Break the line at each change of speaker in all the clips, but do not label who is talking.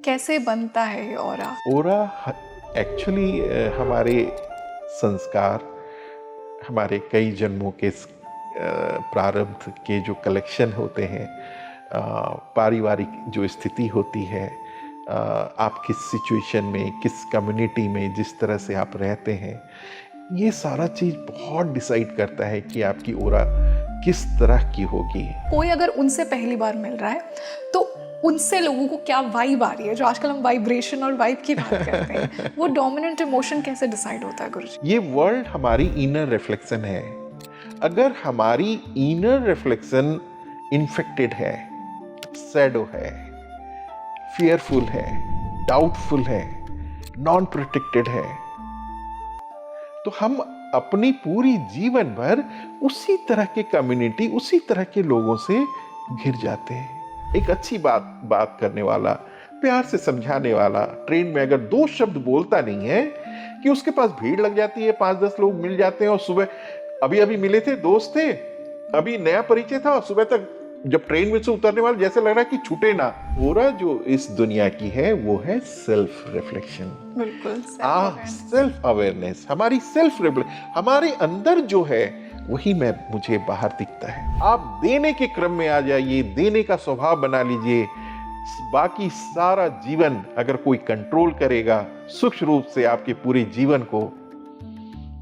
कैसे बनता है ये ऑरा?
ऑरा एक्चुअली हमारे संस्कार, हमारे कई जन्मों के प्रारब्ध के जो कलेक्शन होते हैं, पारिवारिक जो स्थिति होती है, आप किस सिचुएशन में, किस कम्युनिटी में, जिस तरह से आप रहते हैं, ये सारा चीज़ बहुत डिसाइड करता है कि आपकी ऑरा किस तरह की होगी।
कोई अगर उनसे पहली बार मिल रहा है तो उनसे लोगों को क्या वाइब आ रही है? जो आजकल हम वाइब्रेशन और वाइब की बात करते हैं, वो डोमिनेंट इमोशन कैसे डिसाइड होता है गुरुजी?
ये वर्ल्ड हमारी इनर रिफ्लेक्शन है। अगर हमारी इनर रिफ्लेक्शन इन्फेक्टेड है, सैडो है, फियरफुल है, डाउटफुल है, नॉन प्रोटेक्टेड है, तो हम अपनी पूरी जीवन भर उसी तरह के कम्युनिटी, उसी तरह के लोगों से घिर जाते हैं। एक अच्छी बात करने वाला, प्यार से समझाने वाला, ट्रेन में अगर 2 शब्द बोलता नहीं है कि उसके पास भीड़ लग जाती है, 5-10 लोग मिल जाते हैं और सुबह अभी मिले थे, दोस्त थे, अभी नया परिचय था और सुबह तक जब ट्रेन में से उतरने वाले जैसे लग रहा है कि छूटे ना। ऑरा जो इस दुनिया की है वो है सेल्फ रिफ्लेक्शन।
बिल्कुल,
सेल्फ अवेयरनेस, हमारी सेल्फ हमारे अंदर जो है वही मुझे बाहर दिखता है। आप देने के क्रम में आ जाइए, देने का स्वभाव बना लीजिए। बाकी सारा जीवन अगर कोई कंट्रोल करेगा सूक्ष्म रूप से आपके पूरे जीवन को,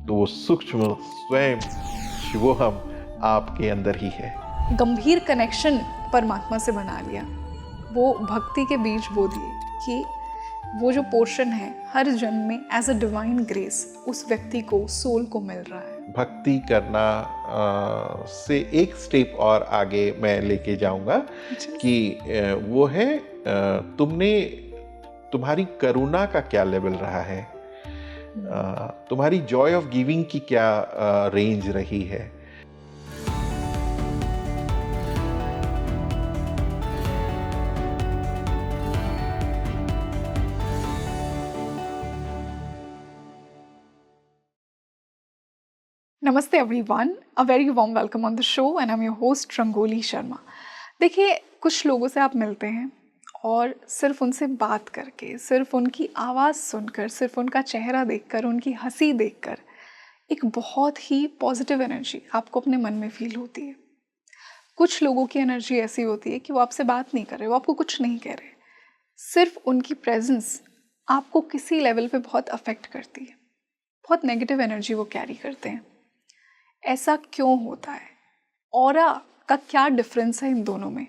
तो वो सूक्ष्म स्वयं शिवोहम आपके अंदर ही है।
गंभीर कनेक्शन परमात्मा से बना लिया, वो भक्ति के बीज बो दिए कि वो जो पोर्शन है हर जन्म में एज अ डिवाइन ग्रेस उस व्यक्ति को, सोल को मिल रहा है।
भक्ति करना से एक स्टेप और आगे मैं लेके जाऊंगा कि वो है तुम्हारी करुणा का क्या लेवल रहा है, तुम्हारी जॉय ऑफ गिविंग की क्या रेंज रही है।
नमस्ते everyone, a very warm welcome on the show and I am your host rangoli Sharma. देखिए, कुछ लोगों से आप मिलते हैं और सिर्फ उनसे बात करके, सिर्फ उनकी आवाज़ सुनकर, सिर्फ उनका चेहरा देखकर, उनकी हंसी देखकर एक बहुत ही पॉजिटिव एनर्जी आपको अपने मन में फील होती है। कुछ लोगों की एनर्जी ऐसी होती है कि वो आपसे बात नहीं कर रहे, वो आपको कुछ नहीं कह रहे, सिर्फ उनकी प्रेजेंस आपको किसी लेवल पे बहुत अफेक्ट करती है, बहुत नेगेटिव एनर्जी वो कैरी करते हैं। ऐसा क्यों होता है? ऑरा का क्या डिफरेंस है इन दोनों में?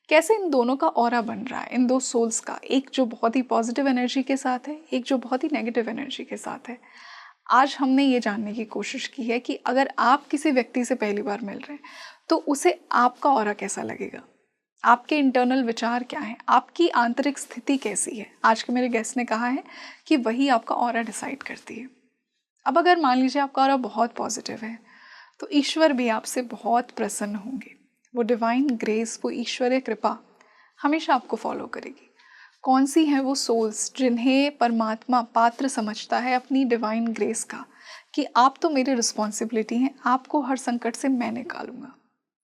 कैसे इन दोनों का ऑरा बन रहा है, इन दो सोल्स का, एक जो बहुत ही पॉजिटिव एनर्जी के साथ है, एक जो बहुत ही नेगेटिव एनर्जी के साथ है। आज हमने ये जानने की कोशिश की है कि अगर आप किसी व्यक्ति से पहली बार मिल रहे हैं तो उसे आपका ऑरा कैसा लगेगा, आपके इंटरनल विचार क्या हैं, आपकी आंतरिक स्थिति कैसी है। आज के मेरे गेस्ट ने कहा है कि वही आपका ऑरा डिसाइड करती है। अब अगर मान लीजिए आपका ऑरा बहुत पॉजिटिव है तो ईश्वर भी आपसे बहुत प्रसन्न होंगे। वो डिवाइन ग्रेस, वो ईश्वरीय कृपा हमेशा आपको फॉलो करेगी। कौन सी हैं वो सोल्स जिन्हें परमात्मा पात्र समझता है अपनी डिवाइन ग्रेस का, कि आप तो मेरी रिस्पॉन्सिबिलिटी हैं, आपको हर संकट से मैं निकालूंगा,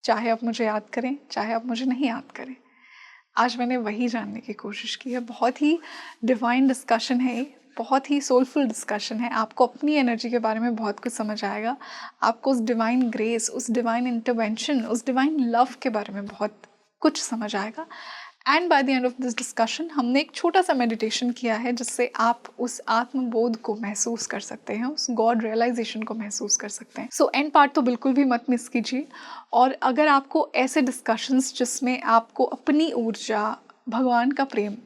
चाहे आप मुझे याद करें, चाहे आप मुझे नहीं याद करें। आज मैंने वही जानने की कोशिश की है। बहुत ही डिवाइन डिस्कशन है, बहुत ही सोलफुल डिस्कशन है। आपको अपनी एनर्जी के बारे में बहुत कुछ समझ आएगा, आपको उस डिवाइन ग्रेस, उस डिवाइन इंटरवेंशन, उस डिवाइन लव के बारे में बहुत कुछ समझ आएगा। And bye the end of this discussion हमने एक छोटा सा मेडिटेशन किया है जिससे आप उस आत्मबोध को महसूस कर सकते हैं, उस गॉड रियलाइजेशन को महसूस कर सकते हैं। सो एंड पार्ट तो बिल्कुल भी मत मिस कीजिए। और अगर आपको ऐसे डिस्कशंस जिसमें आपको अपनी ऊर्जा, भगवान का प्रेम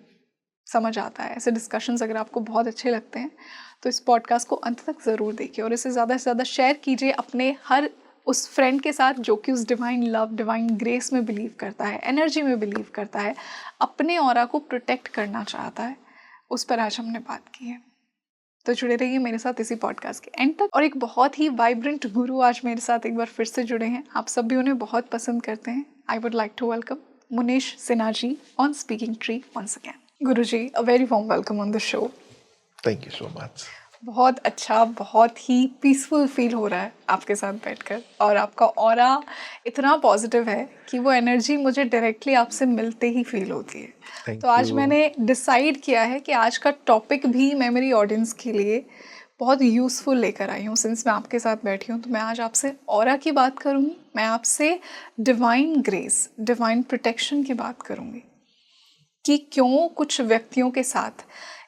समझ आता है, ऐसे डिस्कशंस अगर आपको बहुत अच्छे लगते हैं तो इस पॉडकास्ट को अंत तक ज़रूर देखिए और इसे ज़्यादा से ज़्यादा शेयर कीजिए अपने हर उस फ्रेंड के साथ जो कि उस डिवाइन लव, डिवाइन ग्रेस में बिलीव करता है, एनर्जी में बिलीव करता है, अपने ऑरा को प्रोटेक्ट करना चाहता है। उस पर आज हमने बात की है। तो जुड़े रहिए मेरे साथ इसी पॉडकास्ट के एंड तक। और एक बहुत ही वाइब्रेंट गुरु आज मेरे साथ एक बार फिर से जुड़े हैं। आप सब भी उन्हें बहुत पसंद करते हैं। I would like to welcome Munish Sinha ji on Speaking Tree once again. Guruji, a very warm welcome on the show.
Thank you so much.
बहुत अच्छा, बहुत ही पीसफुल फील हो रहा है आपके साथ बैठकर, और आपका ऑरा इतना पॉजिटिव है कि वो एनर्जी मुझे डायरेक्टली आपसे मिलते ही फील होती है। तो
थैंक
आज
यू।
मैंने डिसाइड किया है कि आज का टॉपिक भी मैं मेरी ऑडियंस के लिए बहुत यूज़फुल लेकर आई हूँ। सिंस मैं आपके साथ बैठी हूँ तो मैं आज आपसे ऑरा की बात करूँगी, मैं आपसे डिवाइन ग्रेस, डिवाइन प्रोटेक्शन की बात करूँगी कि क्यों कुछ व्यक्तियों के साथ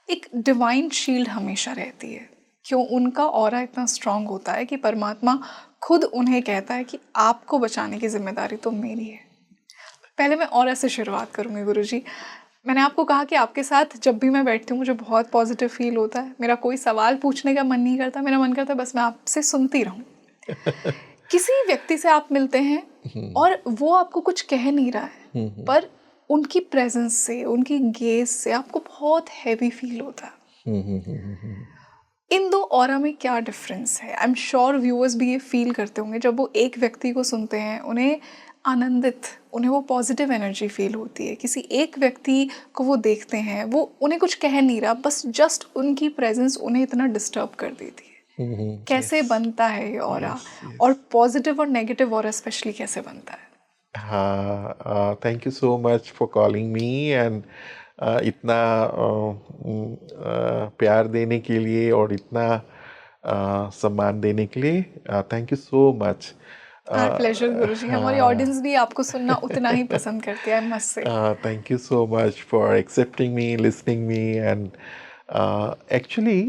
एक डिवाइन शील्ड हमेशा रहती है, क्यों उनका ऑरा इतना स्ट्रांग होता है कि परमात्मा खुद उन्हें कहता है कि आपको बचाने की जिम्मेदारी तो मेरी है। पहले मैं ऑरा से शुरुआत करूँगी गुरुजी। मैंने आपको कहा कि आपके साथ जब भी मैं बैठती हूँ मुझे बहुत पॉजिटिव फील होता है, मेरा कोई सवाल पूछने का मन नहीं करता, मेरा मन करता है बस मैं आपसे सुनती रहूँ। किसी व्यक्ति से आप मिलते हैं और वो आपको कुछ कह नहीं रहा है, पर उनकी प्रेजेंस से, उनकी गेज से आपको बहुत हैवी फील होता है। इन दो ऑरा में क्या डिफरेंस है? आई एम श्योर व्यूअर्स भी ये फील करते होंगे जब वो एक व्यक्ति को सुनते हैं, उन्हें आनंदित, उन्हें वो पॉजिटिव एनर्जी फील होती है। किसी एक व्यक्ति को वो देखते हैं, वो उन्हें कुछ कह नहीं रहा, बस जस्ट उनकी प्रेजेंस उन्हें इतना डिस्टर्ब कर देती है। कैसे
यस,
बनता है ये ऑरा,
यस,
और
यस।
पॉजिटिव और नेगेटिव ऑरा स्पेशली कैसे बनता है?
हाँ, thank you so much for calling me and इतना प्यार देने के लिए और इतना सम्मान देने के लिए thank you so much.
Our pleasure Guruji, हमारी
हाँ,
ऑडियंस भी आपको सुनना उतना ही पसंद करती है, must say.
thank you so much for accepting me, listening me and actually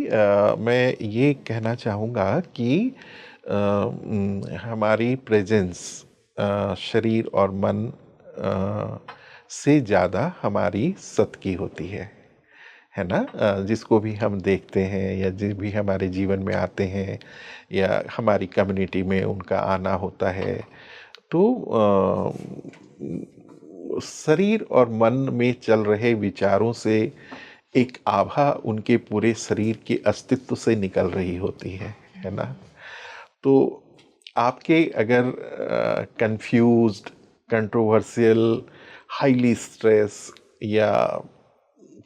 मैं ये कहना चाहूँगा कि हमारी प्रेजेंस शरीर और मन से ज़्यादा हमारी सत की होती है ना। जिसको भी हम देखते हैं या जिस भी हमारे जीवन में आते हैं या हमारी कम्युनिटी में उनका आना होता है, तो शरीर और मन में चल रहे विचारों से एक आभा उनके पूरे शरीर के अस्तित्व से निकल रही होती है ना। तो आपके अगर कंफ्यूज्ड, कंट्रोवर्शियल, हाईली स्ट्रेस या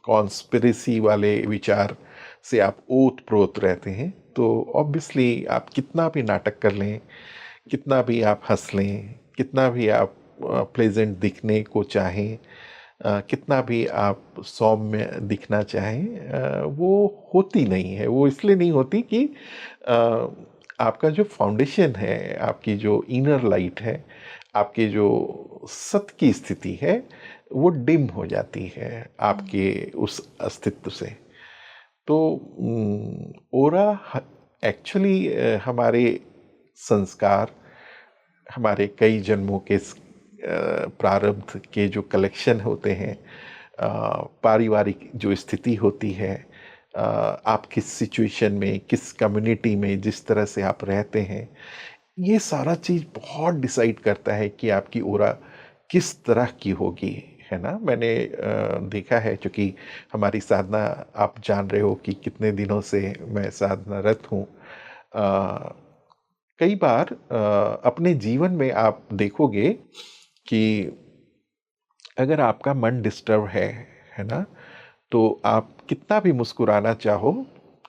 कॉन्स्पिरेसी वाले विचार से आप ओत प्रोत रहते हैं, तो ऑब्वियसली आप कितना भी नाटक कर लें, कितना भी आप हंस लें, कितना भी आप प्लेजेंट दिखने को चाहें, कितना भी आप सौम्य दिखना चाहें, वो होती नहीं है। वो इसलिए नहीं होती कि आपका जो फाउंडेशन है, आपकी जो इनर लाइट है, आपकी जो सत की स्थिति है, वो डिम हो जाती है आपके उस अस्तित्व से। तो ओरा एक्चुअली हमारे संस्कार, हमारे कई जन्मों के प्रारब्ध के जो कलेक्शन होते हैं, पारिवारिक जो स्थिति होती है, आप किस सिचुएशन में, किस कम्युनिटी में, जिस तरह से आप रहते हैं, ये सारा चीज़ बहुत डिसाइड करता है कि आपकी ओरा किस तरह की होगी, है ना। मैंने देखा है, चूँकि हमारी साधना आप जान रहे हो कि कितने दिनों से मैं साधनारत हूँ। कई बार अपने जीवन में आप देखोगे कि अगर आपका मन डिस्टर्ब है ना, तो आप कितना भी मुस्कुराना चाहो,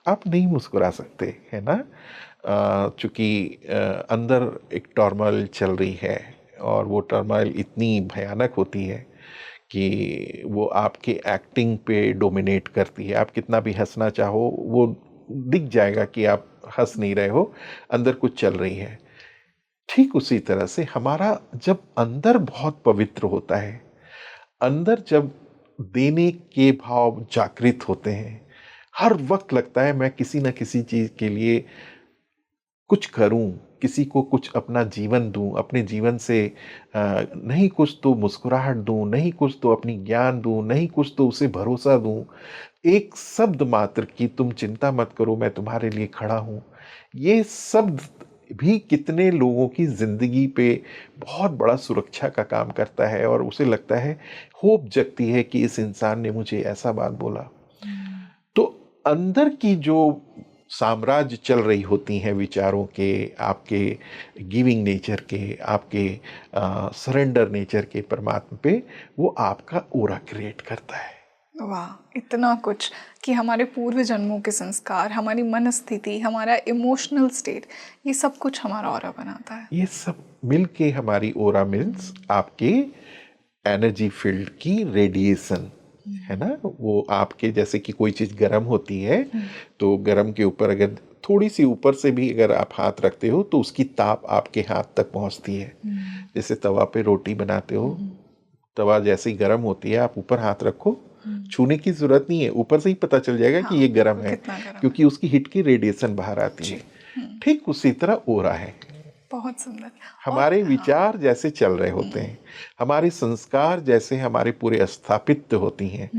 आप नहीं मुस्कुरा सकते, है ना। चूँकि अंदर एक टर्मोइल चल रही है और वो टर्मोइल इतनी भयानक होती है कि वो आपके एक्टिंग पे डोमिनेट करती है। आप कितना भी हंसना चाहो, वो दिख जाएगा कि आप हंस नहीं रहे हो, अंदर कुछ चल रही है। ठीक उसी तरह से हमारा जब अंदर बहुत पवित्र होता है, अंदर जब देने के भाव जागृत होते हैं, हर वक्त लगता है मैं किसी न किसी चीज़ के लिए कुछ करूं, किसी को कुछ अपना जीवन दूं, अपने जीवन से नहीं कुछ तो मुस्कुराहट दूं, नहीं कुछ तो अपनी ज्ञान दूं, नहीं कुछ तो उसे भरोसा दूं, एक शब्द मात्र कि तुम चिंता मत करो, मैं तुम्हारे लिए खड़ा हूं। ये शब्द भी कितने लोगों की जिंदगी पे बहुत बड़ा सुरक्षा का काम करता है, और उसे लगता है, होप जगती है कि इस इंसान ने मुझे ऐसा बात बोला। तो अंदर की जो साम्राज्य चल रही होती हैं विचारों के, आपके गिविंग नेचर के, आपके सरेंडर नेचर के परमात्मा पे, वो आपका ओरा क्रिएट करता है।
वाह, इतना कुछ कि हमारे पूर्व जन्मों के संस्कार, हमारी मन स्थिति, हमारा इमोशनल स्टेट, ये सब कुछ हमारा ऑरा बनाता है।
ये सब मिलके हमारी ओरा मीन्स आपके एनर्जी फील्ड की रेडिएशन है ना। वो आपके जैसे कि कोई चीज़ गर्म होती है तो गर्म के ऊपर अगर थोड़ी सी ऊपर से भी अगर आप हाथ रखते हो तो उसकी ताप आपके हाथ तक पहुंचती है। जैसे तवा पे रोटी बनाते हो, तवा जैसे ही गर्म होती है, आप ऊपर हाथ रखो, छूने की जरूरत नहीं है, ऊपर से ही पता चल जाएगा कि ये गर्म है,
कितना गर्म
क्योंकि उसकी हीट की रेडिएशन बाहर आती है। ठीक उसी तरह ओरा है।
बहुत सुंदर।
हमारे विचार जैसे चल रहे होते हैं, हमारे संस्कार जैसे हमारे पूरे स्थापित होती हैं,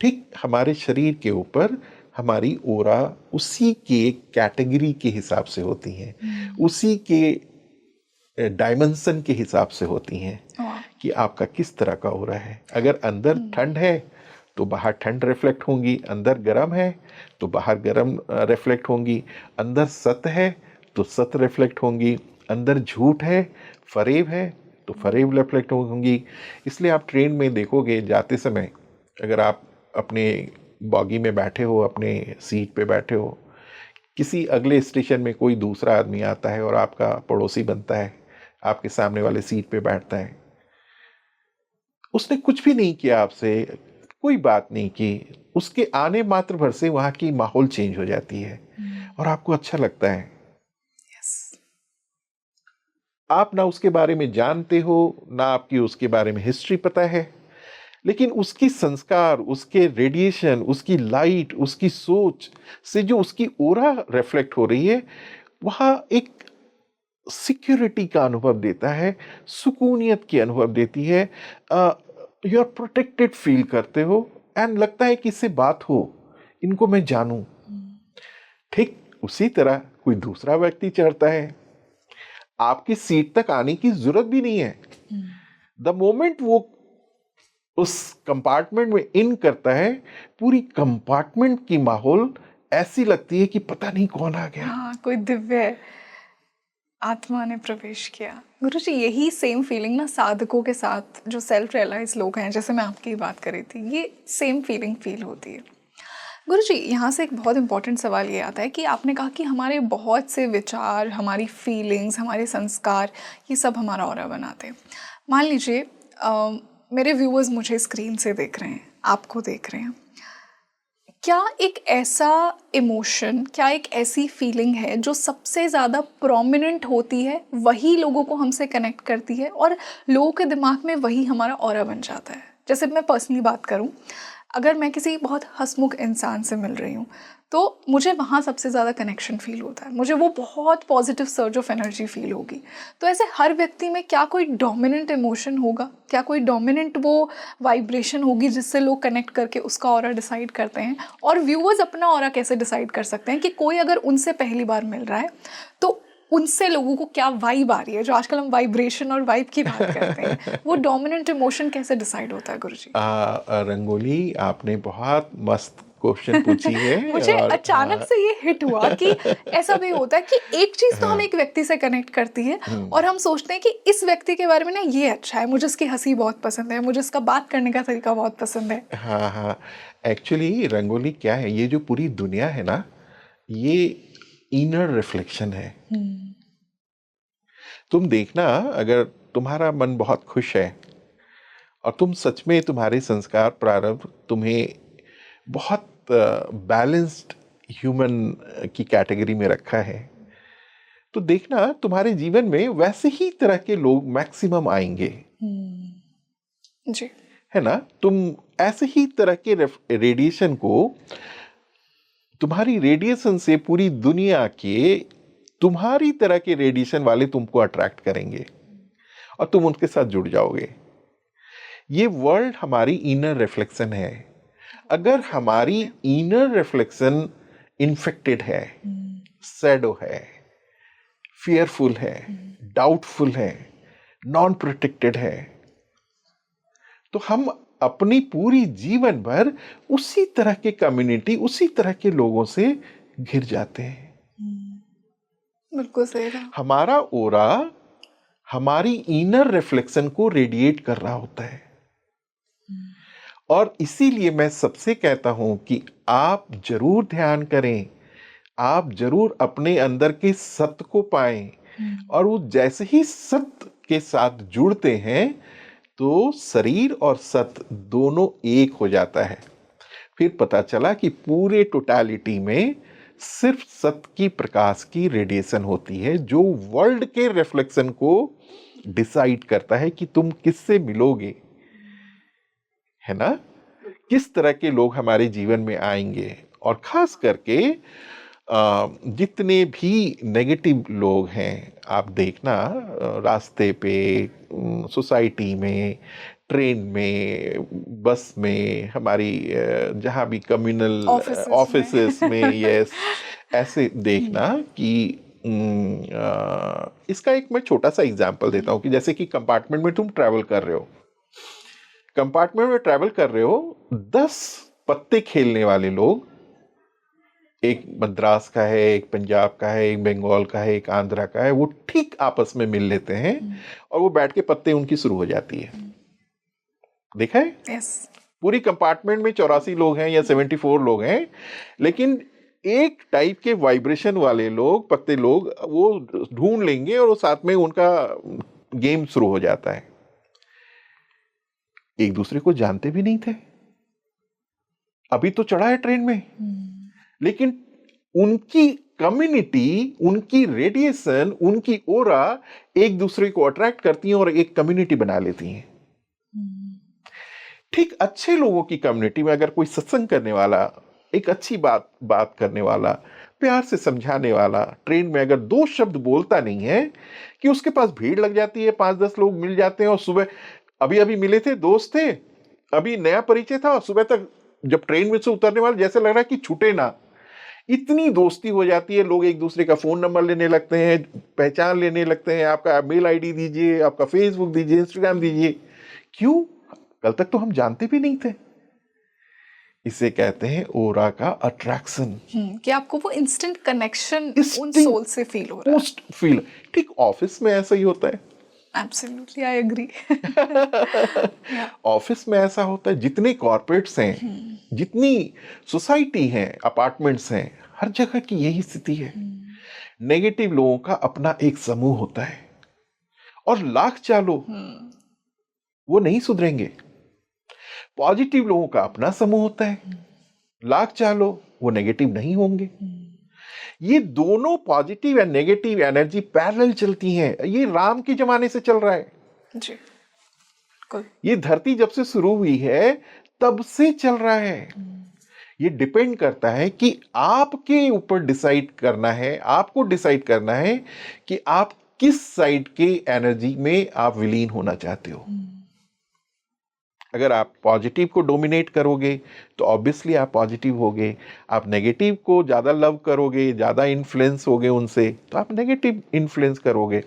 ठीक हमारे शरीर के ऊपर हमारी ओरा उसी के कैटेगरी के हिसाब से होती हैं, उसी के डायमेंशन के हिसाब से होती हैं कि आपका किस तरह का ओरा है। अगर अंदर ठंड है तो बाहर ठंड रिफ्लेक्ट होंगी, अंदर गर्म है तो बाहर गर्म रिफ्लेक्ट होंगी, अंदर सत है तो सत रिफ्लेक्ट होंगी, अंदर झूठ है, फरेब है तो फरेब रिफ्लेक्ट होंगी। इसलिए आप ट्रेन में देखोगे जाते समय, अगर आप अपने बॉगी में बैठे हो, अपने सीट पे बैठे हो, किसी अगले स्टेशन में कोई दूसरा आदमी आता है और आपका पड़ोसी बनता है, आपके सामने वाले सीट पे बैठता है, उसने कुछ भी नहीं किया आपसे, कोई बात नहीं की, उसके आने मात्र भर से वहां की माहौल चेंज हो जाती है और आपको अच्छा लगता है। आप ना उसके बारे में जानते हो, ना आपकी उसके बारे में हिस्ट्री पता है, लेकिन उसकी संस्कार, उसके रेडिएशन, उसकी लाइट, उसकी सोच से जो उसकी ओरा रिफ्लेक्ट हो रही है, वहां एक सिक्योरिटी का अनुभव देता है, सुकूनियत की अनुभव देती है, यू आर प्रोटेक्टेड फील करते हो एंड लगता है कि इससे बात हो, इनको मैं जानूं। ठीक उसी तरह कोई दूसरा व्यक्ति चढ़ता है, आपकी सीट तक आने की जरूरत भी नहीं है, द मोमेंट वो उस कंपार्टमेंट में इन करता है, पूरी कंपार्टमेंट की माहौल ऐसी लगती है कि पता नहीं कौन आ गया।
हाँ, कोई दिव्य आत्मा ने प्रवेश किया। गुरुजी, यही सेम फीलिंग ना साधकों के साथ, जो सेल्फ रियलाइज लोग हैं, जैसे मैं आपकी बात कर रही थी, ये सेम फीलिंग फील होती है। गुरुजी, यहाँ से एक बहुत इंपॉर्टेंट सवाल ये आता है कि आपने कहा कि हमारे बहुत से विचार, हमारी फीलिंग्स, हमारे संस्कार, ये सब हमारा ऑरा बनाते हैं। मान लीजिए मेरे व्यूअर्स मुझे स्क्रीन से देख रहे हैं, आपको देख रहे हैं, क्या एक ऐसा इमोशन, क्या एक ऐसी फीलिंग है जो सबसे ज़्यादा प्रोमिनेंट होती है, वही लोगों को हमसे कनेक्ट करती है और लोगों के दिमाग में वही हमारा ऑरा बन जाता है? जैसे मैं पर्सनली बात करूं, अगर मैं किसी बहुत हंसमुख इंसान से मिल रही हूँ तो मुझे वहाँ सबसे ज़्यादा कनेक्शन फील होता है, मुझे वो बहुत positive surge of energy feel होगी। तो ऐसे हर व्यक्ति में क्या कोई डोमिनेंट इमोशन होगा, क्या कोई डोमिनेंट वो वाइब्रेशन होगी जिससे लोग कनेक्ट करके उसका ऑरा डिसाइड करते हैं? और व्यूअर्स अपना ऑरा कैसे डिसाइड कर सकते हैं कि कोई अगर उनसे पहली बार मिल रहा है तो उनसे लोगों को क्या वाइब आ रही है? जो आजकल हम वाइब्रेशन और वाइब की बात करते हैं, वो डोमिनेंट इमोशन कैसे डिसाइड होता है गुरुजी?
रंगोली, आपने बहुत मस्त क्वेश्चन पूछी है।
मुझे
और
अचानक से ये हिट हुआ कि ऐसा भी होता है कि एक चीज तो हम एक व्यक्ति से कनेक्ट करती है और हम सोचते हैं कि इस व्यक्ति के बारे में ना ये अच्छा है, मुझे इसकी हंसी बहुत पसंद है, मुझे इसका बात करने का तरीका बहुत पसंद है।
हाँ हाँ, एक्चुअली रंगोली क्या है, ये जो पूरी दुनिया है ना, ये इनर रिफ्लेक्शन है। तुम देखना, अगर तुम्हारा मन बहुत खुश है और तुम सच में, तुम्हारे संस्कार प्रारब्ध तुम्हें बहुत बैलेंस्ड ह्यूमन की कैटेगरी में रखा है, तो देखना तुम्हारे जीवन में वैसे ही तरह के लोग मैक्सिमम आएंगे।
जी,
है ना। तुम ऐसे ही तरह के रेडिएशन को, तुम्हारी रेडिएशन से पूरी दुनिया के तुम्हारी तरह के रेडिएशन वाले तुमको अट्रैक्ट करेंगे और तुम उनके साथ जुड़ जाओगे। ये वर्ल्ड हमारी इनर रिफ्लेक्शन है। अगर हमारी इनर रिफ्लेक्शन इन्फेक्टेड है, सैडो है, फियरफुल है, डाउटफुल है, नॉन प्रोटेक्टेड है, तो हम अपनी पूरी जीवन भर उसी तरह के कम्युनिटी, उसी तरह के लोगों से घिर जाते हैं।
बिल्कुल सही कहा।
हमारा ओरा हमारी इनर रिफ्लेक्शन को रेडिएट कर रहा होता है और इसीलिए मैं सबसे कहता हूं कि आप जरूर ध्यान करें, आप जरूर अपने अंदर के सत्य को पाएं, और वो जैसे ही सत्य के साथ जुड़ते हैं तो शरीर और सत्य दोनों एक हो जाता है। फिर पता चला कि पूरे टोटालिटी में सिर्फ सत्य की प्रकाश की रेडिएशन होती है जो वर्ल्ड के रिफ्लेक्शन को डिसाइड करता है कि तुम किससे मिलोगे, है ना, किस तरह के लोग हमारे जीवन में आएंगे। और खास करके जितने भी नेगेटिव लोग हैं, आप देखना रास्ते पे, सोसाइटी में, ट्रेन में, बस में, हमारी जहाँ भी कम्युनल ऑफिसेस में, यस, ऐसे देखना कि इसका एक मैं छोटा सा एग्जांपल देता हूँ कि जैसे कि कंपार्टमेंट में तुम ट्रैवल कर रहे हो, कंपार्टमेंट में ट्रैवल कर रहे हो, 10 पत्ते खेलने वाले लोग, एक मद्रास का है, एक पंजाब का है, एक बंगाल का है, एक आंध्रा का है, वो ठीक आपस में मिल लेते हैं और वो बैठ के पत्ते उनकी शुरू हो जाती है। देखा है?
yes.
पूरी कंपार्टमेंट में 84 लोग हैं या 74 लोग हैं, लेकिन एक टाइप के वाइब्रेशन वाले लोग, पत्ते लोग, वो ढूंढ लेंगे और वो साथ में उनका गेम शुरू हो जाता है। एक दूसरे को जानते भी नहीं थे, अभी तो चढ़ा है ट्रेन में, लेकिन उनकी कम्युनिटी, उनकी रेडिएशन, उनकी ओरा एक दूसरे को अट्रैक्ट करती हैं और एक कम्युनिटी बना लेती हैं। ठीक अच्छे लोगों की कम्युनिटी में अगर कोई सत्संग करने वाला, एक अच्छी बात करने वाला, प्यार से समझाने वाला, ट्रेन में अगर 2 शब्द बोलता नहीं है कि उसके पास भीड़ लग जाती है, 5-10 लोग मिल जाते हैं और सुबह अभी मिले थे, दोस्त थे, अभी नया परिचय था और सुबह तक जब ट्रेन में से उतरने वाले जैसे लग रहा है कि छूटे ना, इतनी दोस्ती हो जाती है। लोग एक दूसरे का फोन नंबर लेने लगते हैं, पहचान लेने लगते हैं, आपका मेल आईडी दीजिए, आपका फेसबुक दीजिए, इंस्टाग्राम दीजिए। क्यों? कल तक तो हम जानते भी नहीं थे। इसे कहते हैं ओरा का अट्रैक्शन,
कि आपको वो इंस्टेंट कनेक्शन उन सोल से फील हो रहा है।
फील। ठीक ऑफिस में ऐसा ही होता है।
Absolutely, I agree.
ऑफिस में ऐसा होता है, जितने कॉर्पोरेट्स हैं, जितनी सोसाइटी हैं, अपार्टमेंट्स हैं, हर जगह की यही स्थिति है। नेगेटिव लोगों का अपना एक समूह होता है और लाख चालो वो नहीं सुधरेंगे। पॉजिटिव लोगों का अपना समूह होता है, लाख चालो वो नेगेटिव नहीं होंगे। ये दोनों positive and negative energy parallel चलती हैं। ये राम के जमाने से चल रहा है
जी। cool.
ये धरती जब से शुरू हुई है तब से चल रहा है। ये डिपेंड करता है कि आपके ऊपर डिसाइड करना है, आपको डिसाइड करना है कि आप किस साइड के एनर्जी में आप विलीन होना चाहते हो। अगर आप पॉजिटिव को डोमिनेट करोगे तो ऑब्वियसली आप पॉजिटिव होगे। आप नेगेटिव को ज़्यादा लव करोगे, ज़्यादा इन्फ्लुएंस होगे उनसे, तो आप नेगेटिव इन्फ्लुएंस करोगे।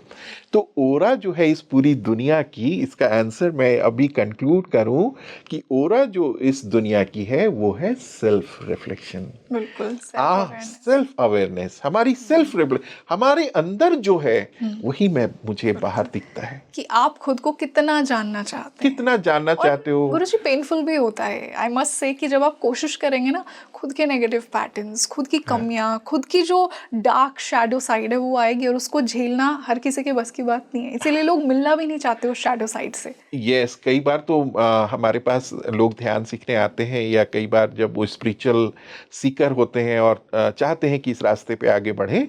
तो ओरा जो है इस पूरी दुनिया की, इसका आंसर मैं अभी कंक्लूड करूं कि ओरा जो इस दुनिया की है वो है सेल्फ रिफ्लेक्शन।
बिल्कुल,
सेल्फ अवेयरनेस, हमारी सेल्फ हमारे अंदर जो है वही मुझे बाहर दिखता है
कि आप खुद को कितना जानना चाहते हैं,
कितना जानना चाहते हो।
गुरुजी पेनफुल भी होता है, आई मस्ट से, कि जब आप कोशिश करेंगे ना खुद के नेगेटिव पैटर्न्स, खुद की कमियां, खुद की जो डार्क शैडो साइड है वो आएगी और उसको झेलना हर किसी के बस की बात नहीं है। इसीलिए लोग मिलना भी नहीं चाहते उस शैडो साइड से।
यस, कई बार तो हमारे पास लोग ध्यान सीखने आते हैं, या कई बार जब वो स्पिरिचुअल सीकर होते हैं और चाहते हैं कि इस रास्ते पे आगे बढ़े,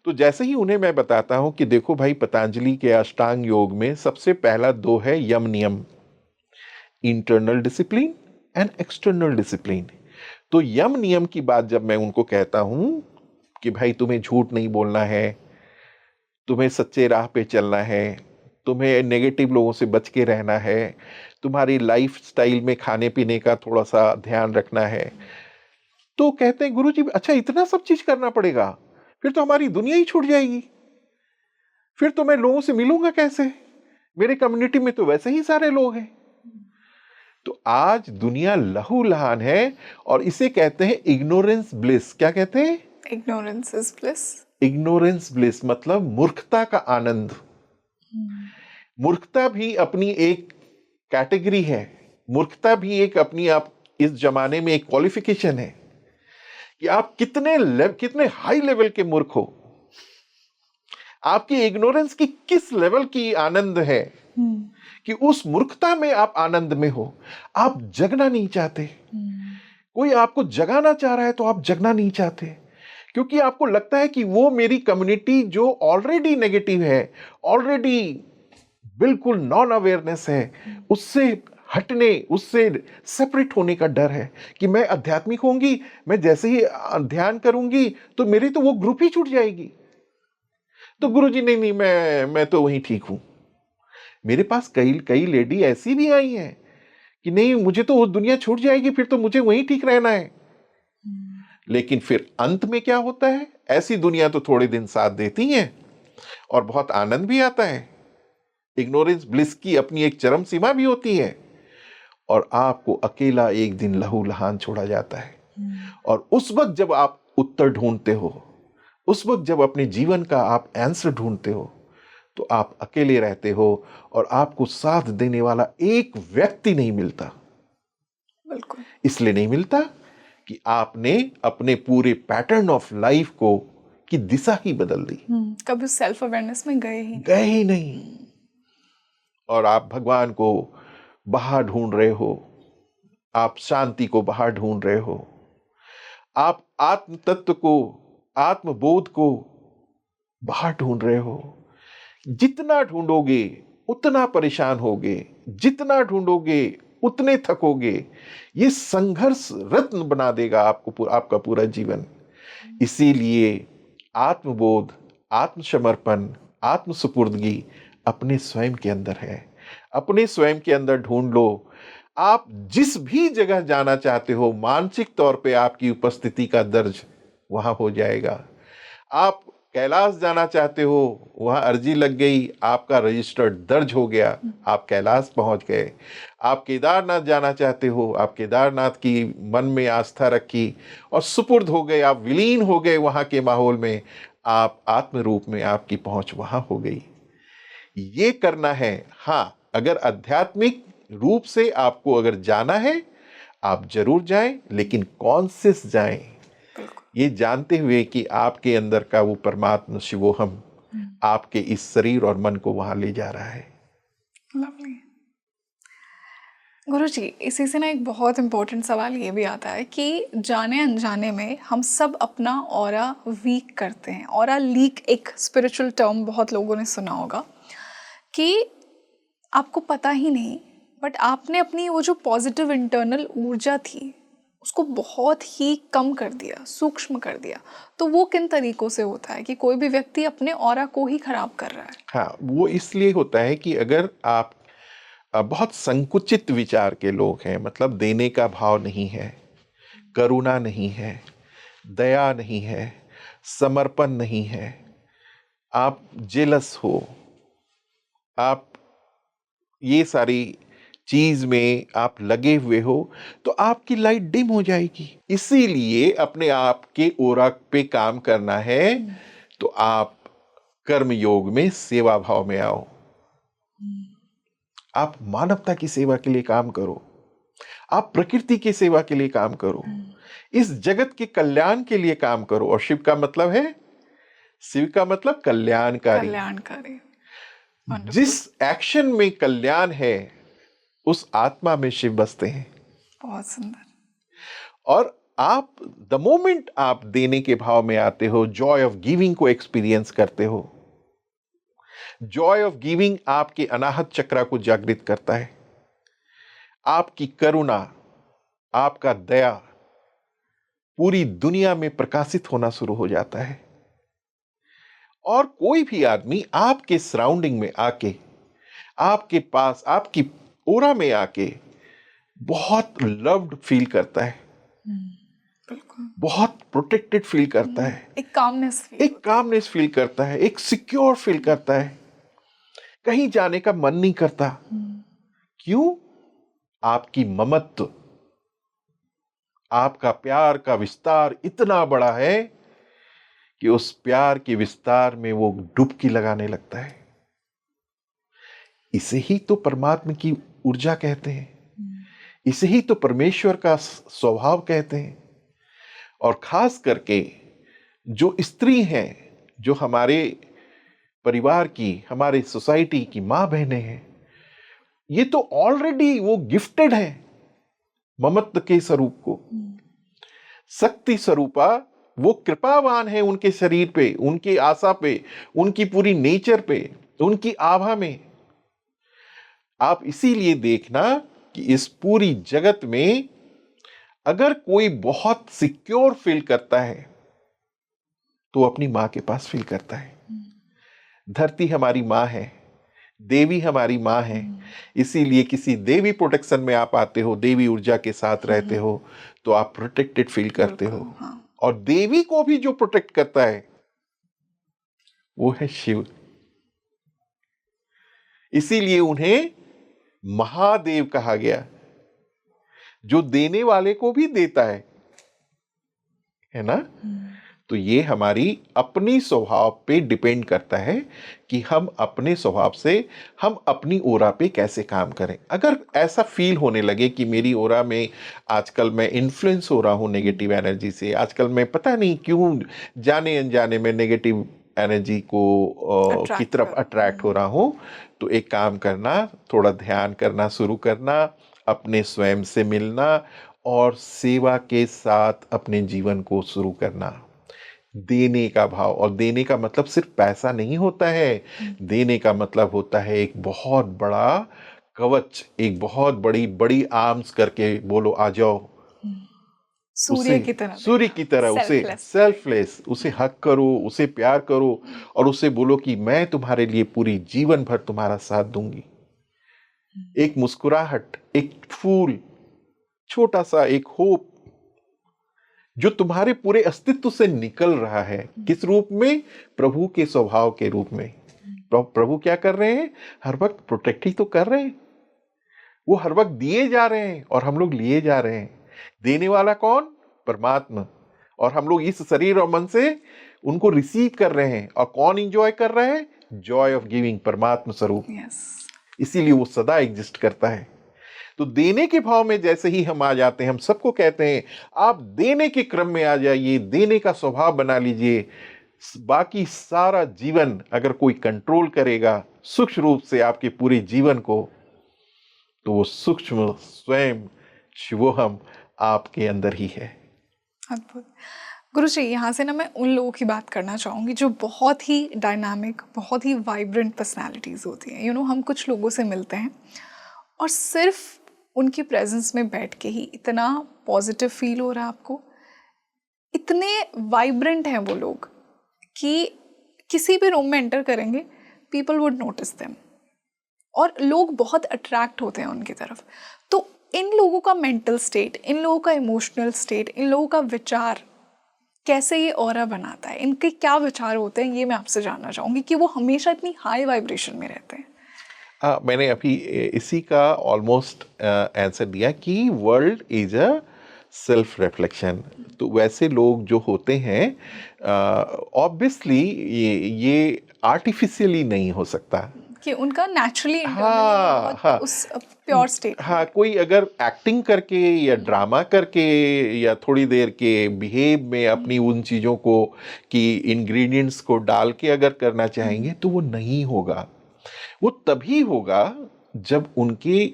तो जैसे ही उन्हें मैं बताता हूं कि देखो भाई, पतंजलि के अष्टांग योग में सबसे पहला 2 है यम नियम, internal discipline and external discipline. तो यम नियम की बात जब मैं उनको कहता हूं कि भाई तुम्हें झूठ नहीं बोलना है, तुम्हें सच्चे राह पे चलना है, तुम्हें नेगेटिव लोगों से बच के रहना है, तुम्हारी लाइफ स्टाइल में खाने पीने का थोड़ा सा ध्यान रखना है, तो कहते हैं गुरुजी अच्छा इतना सब चीज करना पड़ेगा, फिर तो हमारी दुनिया ही छूट जाएगी, फिर तो मैं लोगों से मिलूंगा कैसे, मेरे कम्युनिटी में तो वैसे ही सारे लोग हैं। तो आज दुनिया लहूलुहान है और इसे कहते हैं इग्नोरेंस ब्लिस। क्या कहते हैं?
Ignorance is bliss.
Ignorance bliss मतलब मूर्खता का आनंद। मूर्खता भी अपनी एक कैटेगरी है मूर्खता भी एक अपनी आप इस जमाने में एक क्वालिफिकेशन है कि आप कितने हाई लेवल के मूर्ख हो, आपकी इग्नोरेंस की किस लेवल की आनंद है कि उस मूर्खता में आप आनंद में हो। आप जगना नहीं चाहते, कोई आपको जगाना चाह रहा है तो आप जगना नहीं चाहते, क्योंकि आपको लगता है कि वो मेरी कम्युनिटी जो ऑलरेडी नेगेटिव है, ऑलरेडी बिल्कुल नॉन अवेयरनेस है, उससे हटने, उससे सेपरेट होने का डर है कि मैं आध्यात्मिक होंगी, मैं जैसे ही ध्यान करूंगी तो मेरी तो वो ग्रुप ही छूट जाएगी। तो गुरुजी नहीं, मैं तो वहीं ठीक हूं। मेरे पास कई कई लेडी ऐसी भी आई हैं कि नहीं, मुझे तो वो दुनिया छूट जाएगी, फिर तो मुझे वहीं ठीक रहना है। लेकिन फिर अंत में क्या होता है, ऐसी दुनिया तो थोड़े दिन साथ देती हैं और बहुत आनंद भी आता है। इग्नोरेंस ब्लिस की अपनी एक चरम सीमा भी होती है और आपको अकेला एक दिन लहू लहान छोड़ा जाता है। और उस वक्त जब आप उत्तर ढूंढते हो, उस वक्त जब अपने जीवन का आप आंसर ढूंढते हो, तो आप अकेले रहते हो और आपको साथ देने वाला एक व्यक्ति नहीं मिलता।
बिल्कुल।
इसलिए नहीं मिलता कि आपने अपने पूरे पैटर्न ऑफ लाइफ को की दिशा ही बदल दी,
कभी सेल्फ अवेयरनेस में गए ही
नहीं। और आप भगवान को बाहर ढूंढ रहे हो, आप शांति को बाहर ढूंढ रहे हो, आप आत्म तत्व को, आत्मबोध को बाहर ढूंढ रहे हो। जितना ढूंढोगे उतना परेशान होगे, जितना ढूंढोगे उतने थकोगे। ये संघर्ष रत्न बना देगा आपको, आपका पूरा जीवन। इसीलिए आत्मबोध, आत्मसमर्पण, आत्मसुपुर्दगी अपने स्वयं के अंदर है। अपने स्वयं के अंदर ढूंढ लो। आप जिस भी जगह जाना चाहते हो, मानसिक तौर पे आपकी उपस्थिति का दर्ज वहां हो जाएगा। आप कैलाश जाना चाहते हो, वहां अर्जी लग गई, आपका रजिस्टर दर्ज हो गया, आप कैलाश पहुंच गए। आप केदारनाथ जाना चाहते हो, आप केदारनाथ की मन में आस्था रखी और सुपुर्द हो गए, आप विलीन हो गए वहां के माहौल में, आप आत्म रूप में आपकी पहुंच वहां हो गई। ये करना है। हाँ, अगर आध्यात्मिक रूप से आपको अगर जाना है, आप जरूर जाएं, लेकिन कॉन्शियस जाएं, ये जानते हुए कि आपके अंदर का वो परमात्मा शिवोहम आपके इस शरीर और मन को वहां ले जा रहा है।
लवली। गुरुजी, इसी से ना एक बहुत इम्पोर्टेंट सवाल ये भी आता है कि जाने अनजाने में हम सब अपना ऑरा वीक करते हैं। ऑरा लीक एक स्पिरिचुअल टर्म बहुत लोगों ने सुना होगा कि आपको पता ही नहीं, बट आपने अपनी वो जो पॉजिटिव इंटरनल ऊर्जा थी उसको बहुत ही कम कर दिया, सूक्ष्म कर दिया। तो वो किन तरीकों से होता है कि कोई भी व्यक्ति अपने ऑरा को ही खराब कर रहा है?
हाँ, वो इसलिए होता है कि अगर आप बहुत संकुचित विचार के लोग हैं, मतलब देने का भाव नहीं है, करुणा नहीं है, दया नहीं है, समर्पण नहीं है, आप जेलस हो, आप ये सारी चीज में आप लगे हुए हो, तो आपकी लाइट डिम हो जाएगी। इसीलिए अपने आप के ओरा पे काम करना है, तो आप कर्म योग में सेवा भाव में आओ। आप मानवता की सेवा के लिए काम करो, आप प्रकृति की सेवा के लिए काम करो, इस जगत के कल्याण के लिए काम करो। और शिव का मतलब है, शिव का मतलब कल्याणकारी। जिस एक्शन में कल्याण है, उस आत्मा में शिव बसते हैं।
बहुत सुंदर।
और आप द मोमेंट आप देने के भाव में आते हो, जॉय ऑफ गिविंग को एक्सपीरियंस करते हो। जॉय ऑफ गिविंग आपके अनाहत चक्र को जागृत करता है। आपकी करुणा, आपका दया पूरी दुनिया में प्रकाशित होना शुरू हो जाता है। और कोई भी आदमी आपके सराउंडिंग में आके, आपके पास, आपकी ओरा में आके बहुत लव्ड फील करता है, बहुत प्रोटेक्टेड फील करता है, एक कामनेस फील करता है, एक सिक्योर फील करता है, कहीं जाने का मन नहीं करता। क्यों? आपकी ममत्व, आपका प्यार का विस्तार इतना बड़ा है कि उस प्यार के विस्तार में वो डुबकी लगाने लगता है। इसे ही तो परमात्मा की ऊर्जा कहते हैं। इसे ही तो परमेश्वर का स्वभाव कहते हैं। और खास करके जो स्त्री हैं, जो हमारे परिवार की, हमारे सोसाइटी की माँ बहनें हैं, ये तो ऑलरेडी वो गिफ्टेड है ममत्व के स्वरूप को। शक्ति स्वरूपा वो कृपावान है उनके शरीर पे, उनकी आशा पे, उनकी पूरी नेचर पे, उनकी आभा में। आप इसीलिए देखना कि इस पूरी जगत में अगर कोई बहुत सिक्योर फील करता है तो अपनी मां के पास फील करता है। धरती हमारी मां है, देवी हमारी मां है। इसीलिए किसी देवी प्रोटेक्शन में आप आते हो, देवी ऊर्जा के साथ रहते हो, तो आप प्रोटेक्टेड फील करते हो। और देवी को भी जो प्रोटेक्ट करता है वो है शिव। इसीलिए उन्हें महादेव कहा गया, जो देने वाले को भी देता है ना। तो ये हमारी अपनी स्वभाव पे डिपेंड करता है कि हम अपने स्वभाव से, हम अपनी ओरा पे कैसे काम करें। अगर ऐसा फील होने लगे कि मेरी ओरा में आजकल मैं इन्फ्लुएंस हो रहा हूँ नेगेटिव एनर्जी से, आजकल मैं पता नहीं क्यों जाने अनजाने में नेगेटिव एनर्जी को की तरफ अट्रैक्ट हो रहा हूँ, तो एक काम करना, थोड़ा ध्यान करना शुरू करना, अपने स्वयं से मिलना और सेवा के साथ अपने जीवन को शुरू करना। देने का भाव, और देने का मतलब सिर्फ पैसा नहीं होता है। देने का मतलब होता है एक बहुत बड़ा कवच, एक बहुत बड़ी बड़ी आर्म्स करके बोलो आ जाओ,
सूर्य की तरह,
सूर्य की तरह उसे सेल्फलेस, उसे हक करो, उसे प्यार करो और उसे बोलो कि मैं तुम्हारे लिए पूरी जीवन भर तुम्हारा साथ दूंगी। एक मुस्कुराहट, एक फूल, छोटा सा एक होप जो तुम्हारे पूरे अस्तित्व से निकल रहा है। किस रूप में? प्रभु के स्वभाव के रूप में। प्रभु क्या कर रहे हैं? हर वक्त प्रोटेक्ट ही तो कर रहे हैं। वो हर वक्त दिए जा रहे हैं और हम लोग लिए जा रहे हैं। देने वाला कौन? परमात्मा। और हम लोग इस शरीर और मन से उनको रिसीव कर रहे हैं। और कौन इंजॉय कर रहे हैं? जॉय ऑफ गिविंग, परमात्मा स्वरूप। इसीलिए वो सदा एग्जिस्ट करता है। तो देने के भाव में जैसे ही हम आ जाते हैं, हम सबको कहते हैं आप देने के क्रम में आ जाइए, देने का स्वभाव बना लीजिए। बाकी सारा जीवन अगर कोई कंट्रोल करेगा सूक्ष्म रूप से आपके पूरे जीवन को, तो वो सूक्ष्म स्वयं शिवोहम आपके अंदर ही है।
अद्भुत। गुरुजी, यहाँ से ना मैं उन लोगों की बात करना चाहूँगी जो बहुत ही डायनामिक, बहुत ही वाइब्रेंट पर्सनालिटीज़ होती हैं। हम कुछ लोगों से मिलते हैं और सिर्फ उनकी प्रेजेंस में बैठ के ही इतना पॉजिटिव फील हो रहा है आपको। इतने वाइब्रेंट हैं वो लोग कि किसी भी रूम में एंटर करेंगे, पीपल वुड नोटिस देम, और लोग बहुत अट्रैक्ट होते हैं उनकी तरफ। तो इन लोगों का मेंटल स्टेट, इन लोगों का इमोशनल स्टेट, इन लोगों का विचार कैसे ये ऑरा बनाता है, इनके क्या विचार होते हैं, ये मैं आपसे जानना चाहूँगी कि वो हमेशा इतनी हाई वाइब्रेशन में रहते हैं।
मैंने अभी इसी का ऑलमोस्ट आंसर दिया कि world is a self reflection. तो वैसे लोग जो होते हैं, ऑब्वियसली ये आर्टिफिशियली नहीं हो सकता
कि उनका नेचुरली उस प्योर स्टेट।
हाँ, कोई अगर एक्टिंग करके या ड्रामा करके या थोड़ी देर के बिहेव में अपनी उन चीज़ों को कि इंग्रेडिएंट्स को डाल के अगर करना चाहेंगे तो वो नहीं होगा। वो तभी होगा जब उनके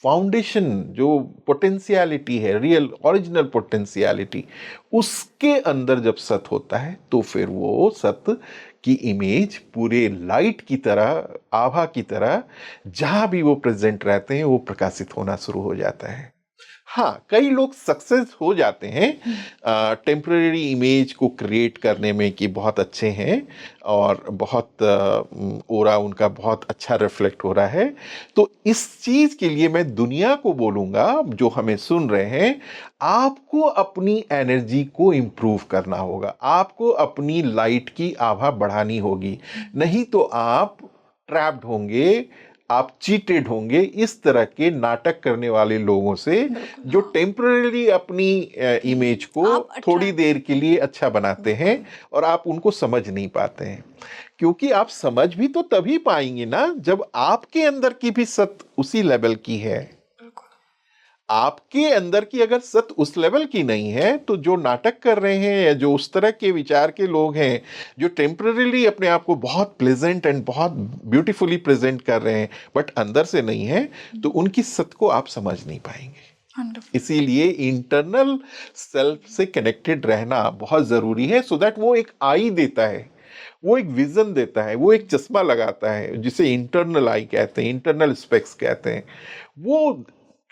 फाउंडेशन, जो पोटेंशियलिटी है, रियल ओरिजिनल पोटेंशियलिटी, उसके अंदर जब सत होता है तो फिर वो सत की इमेज पूरे लाइट की तरह, आभा की तरह जहां भी वो प्रेजेंट रहते हैं वो प्रकाशित होना शुरू हो जाता है। हाँ, कई लोग सक्सेस हो जाते हैं टेम्परेरी इमेज को क्रिएट करने में कि बहुत अच्छे हैं और बहुत ओरा उनका बहुत अच्छा रिफ्लेक्ट हो रहा है। तो इस चीज़ के लिए मैं दुनिया को बोलूँगा, जो हमें सुन रहे हैं, आपको अपनी एनर्जी को इम्प्रूव करना होगा, आपको अपनी लाइट की आभा बढ़ानी होगी। नहीं तो आप ट्रैप्ड होंगे, आप चीटेड होंगे इस तरह के नाटक करने वाले लोगों से, जो टेम्पररी अपनी इमेज को थोड़ी देर के लिए अच्छा बनाते हैं और आप उनको समझ नहीं पाते हैं। क्योंकि आप समझ भी तो तभी पाएंगे ना जब आपके अंदर की भी सत्य उसी लेवल की है। आपके अंदर की अगर सत उस लेवल की नहीं है, तो जो नाटक कर रहे हैं या जो उस तरह के विचार के लोग हैं, जो टेम्पररीली अपने आप को बहुत प्लेजेंट एंड बहुत ब्यूटीफुली प्रेजेंट कर रहे हैं, बट अंदर से नहीं है, तो उनकी सत को आप समझ नहीं पाएंगे।
100%।
इसीलिए इंटरनल सेल्फ से कनेक्टेड रहना बहुत जरूरी है, सो दैट वो एक आई देता है, वो एक विजन देता है, वो एक चश्मा लगाता है जिसे इंटरनल आई कहते हैं, इंटरनल स्पेक्स कहते हैं। वो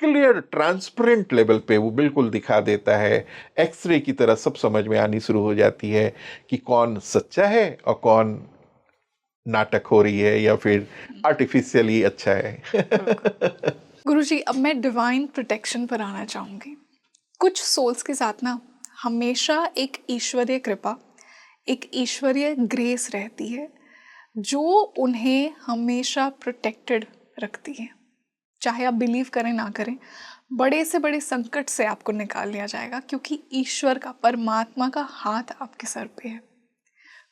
क्लियर ट्रांसपेरेंट लेवल पे वो बिल्कुल दिखा देता है, एक्सरे की तरह सब समझ में आनी शुरू हो जाती है कि कौन सच्चा है और कौन नाटक हो रही है या फिर आर्टिफिशियली अच्छा है।
गुरुजी, अब मैं डिवाइन प्रोटेक्शन पर आना चाहूँगी। कुछ सोल्स के साथ ना हमेशा एक ईश्वरीय कृपा, एक ईश्वरीय ग्रेस रहती है जो उन्हें हमेशा प्रोटेक्टेड रखती है। चाहे आप बिलीव करें ना करें, बड़े से बड़े संकट से आपको निकाल लिया जाएगा, क्योंकि ईश्वर का, परमात्मा का हाथ आपके सर पे है।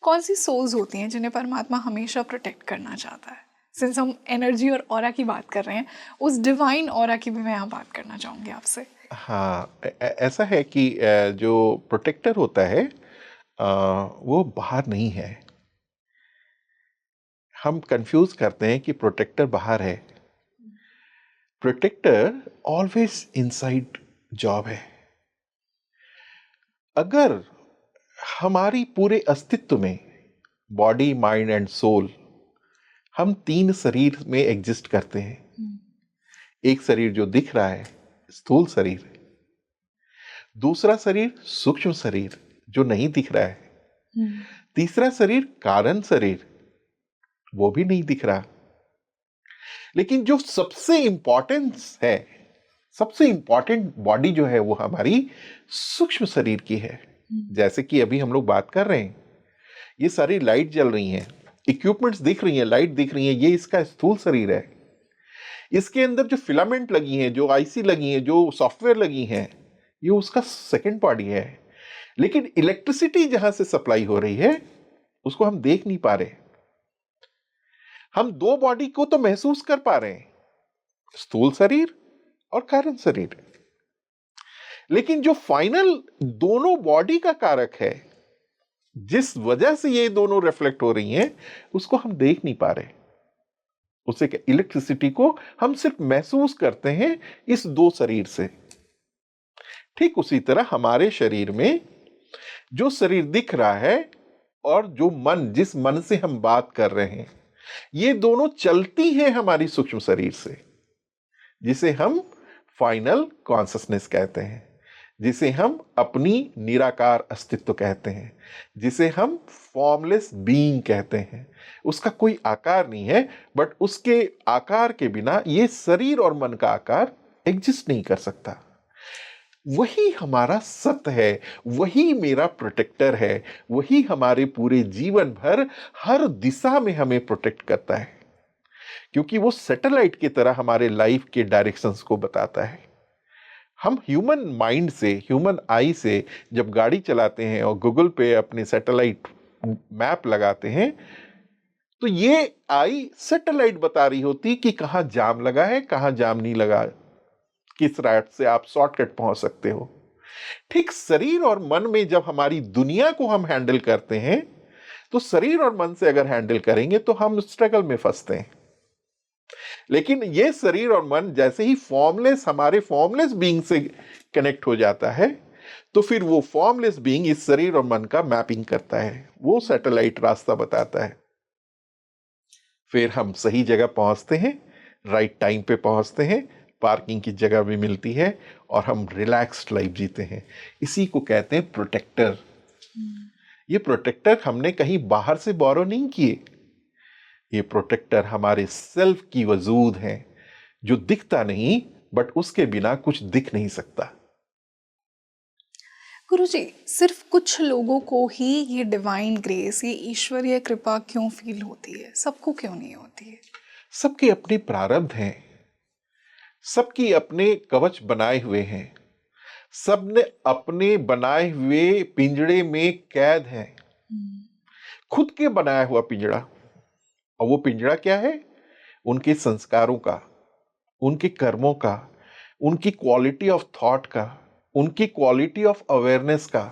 कौन सी सोल्स होती हैं जिन्हें परमात्मा हमेशा प्रोटेक्ट करना चाहता है? सिंस हम एनर्जी और ऑरा की बात कर रहे हैं, उस डिवाइन ऑरा की भी मैं यहाँ बात करना चाहूँगी आपसे।
हाँ, ऐसा है कि जो प्रोटेक्टर होता है वो बाहर नहीं है। हम कंफ्यूज करते हैं कि प्रोटेक्टर बाहर है। प्रोटेक्टर ऑलवेज इनसाइड जॉब है। अगर हमारी पूरे अस्तित्व में बॉडी, माइंड एंड सोल, हम 3 शरीर में एग्जिस्ट करते हैं। एक शरीर जो दिख रहा है, स्थूल शरीर। दूसरा शरीर सूक्ष्म शरीर जो नहीं दिख रहा है। तीसरा शरीर कारण शरीर, वो भी नहीं दिख रहा। लेकिन जो सबसे इंपॉर्टेंस है, सबसे इंपॉर्टेंट बॉडी जो है वो हमारी सूक्ष्म शरीर की है। जैसे कि अभी हम लोग बात कर रहे हैं, ये सारी लाइट जल रही हैं, इक्विपमेंट्स दिख रही हैं, लाइट दिख रही है, ये इसका स्थूल शरीर है। इसके अंदर जो फिलामेंट लगी हैं, जो आईसी लगी हैं, जो सॉफ्टवेयर लगी हैं, ये उसका सेकंड बॉडी है। लेकिन इलेक्ट्रिसिटी जहां से सप्लाई हो रही है, उसको हम देख नहीं पा रहे। हम 2 बॉडी को तो महसूस कर पा रहे हैं, स्थूल शरीर और कारण शरीर। लेकिन जो फाइनल दोनों बॉडी का कारक है, जिस वजह से ये दोनों रिफ्लेक्ट हो रही हैं, उसको हम देख नहीं पा रहे। उसे इलेक्ट्रिसिटी को हम सिर्फ महसूस करते हैं इस 2 शरीर से। ठीक उसी तरह हमारे शरीर में जो शरीर दिख रहा है और जो मन, जिस मन से हम बात कर रहे हैं, ये दोनों चलती हैं हमारी सूक्ष्म शरीर से, जिसे हम फाइनल कॉन्शसनेस कहते हैं, जिसे हम अपनी निराकार अस्तित्व कहते हैं, जिसे हम फॉर्मलेस बीइंग कहते हैं। उसका कोई आकार नहीं है, बट उसके आकार के बिना ये शरीर और मन का आकार एग्जिस्ट नहीं कर सकता। वही हमारा सत्य है, वही मेरा प्रोटेक्टर है, वही हमारे पूरे जीवन भर हर दिशा में हमें प्रोटेक्ट करता है, क्योंकि वो सैटेलाइट की तरह हमारे लाइफ के डायरेक्शंस को बताता है। हम ह्यूमन माइंड से, ह्यूमन आई से जब गाड़ी चलाते हैं और गूगल पे अपने सैटेलाइट मैप लगाते हैं, तो ये आई सैटेलाइट बता रही होती कि कहाँ जाम लगा है, कहाँ जाम नहीं लगा, किस रास्ते से आप शॉर्टकट पहुंच सकते हो। ठीक शरीर और मन में जब हमारी दुनिया को हम हैंडल करते हैं, तो शरीर और मन से अगर हैंडल करेंगे तो हम स्ट्रगल में फंसते हैं। लेकिन ये शरीर और मन जैसे ही फॉर्मलेस, हमारे फॉर्मलेस बीइंग से कनेक्ट हो जाता है, तो फिर वो फॉर्मलेस बीइंग इस शरीर और मन का मैपिंग करता है, वो सैटेलाइट रास्ता बताता है। फिर हम सही जगह पहुंचते हैं, राइट टाइम पे पहुंचते हैं, पार्किंग की जगह भी मिलती है और हम रिलैक्स्ड लाइफ जीते हैं। इसी को कहते हैं प्रोटेक्टर। ये प्रोटेक्टर हमने कहीं बाहर से बोरो नहीं किए, ये प्रोटेक्टर हमारे सेल्फ की वजूद है, जो दिखता नहीं, बट उसके बिना कुछ दिख नहीं सकता।
गुरुजी, सिर्फ कुछ लोगों को ही ये डिवाइन ग्रेस, ये ईश्वरीय कृपा क्यों फील होती है? सबको क्यों नहीं होती है?
सबके अपने प्रारब्ध हैं, सबकी अपने कवच बनाए हुए हैं, सबने अपने बनाए हुए पिंजड़े में कैद हैं, खुद के बनाया हुआ पिंजड़ा। और वो पिंजड़ा क्या है? उनके संस्कारों का, उनके कर्मों का, उनकी क्वालिटी ऑफ थॉट का, उनकी क्वालिटी ऑफ अवेयरनेस का।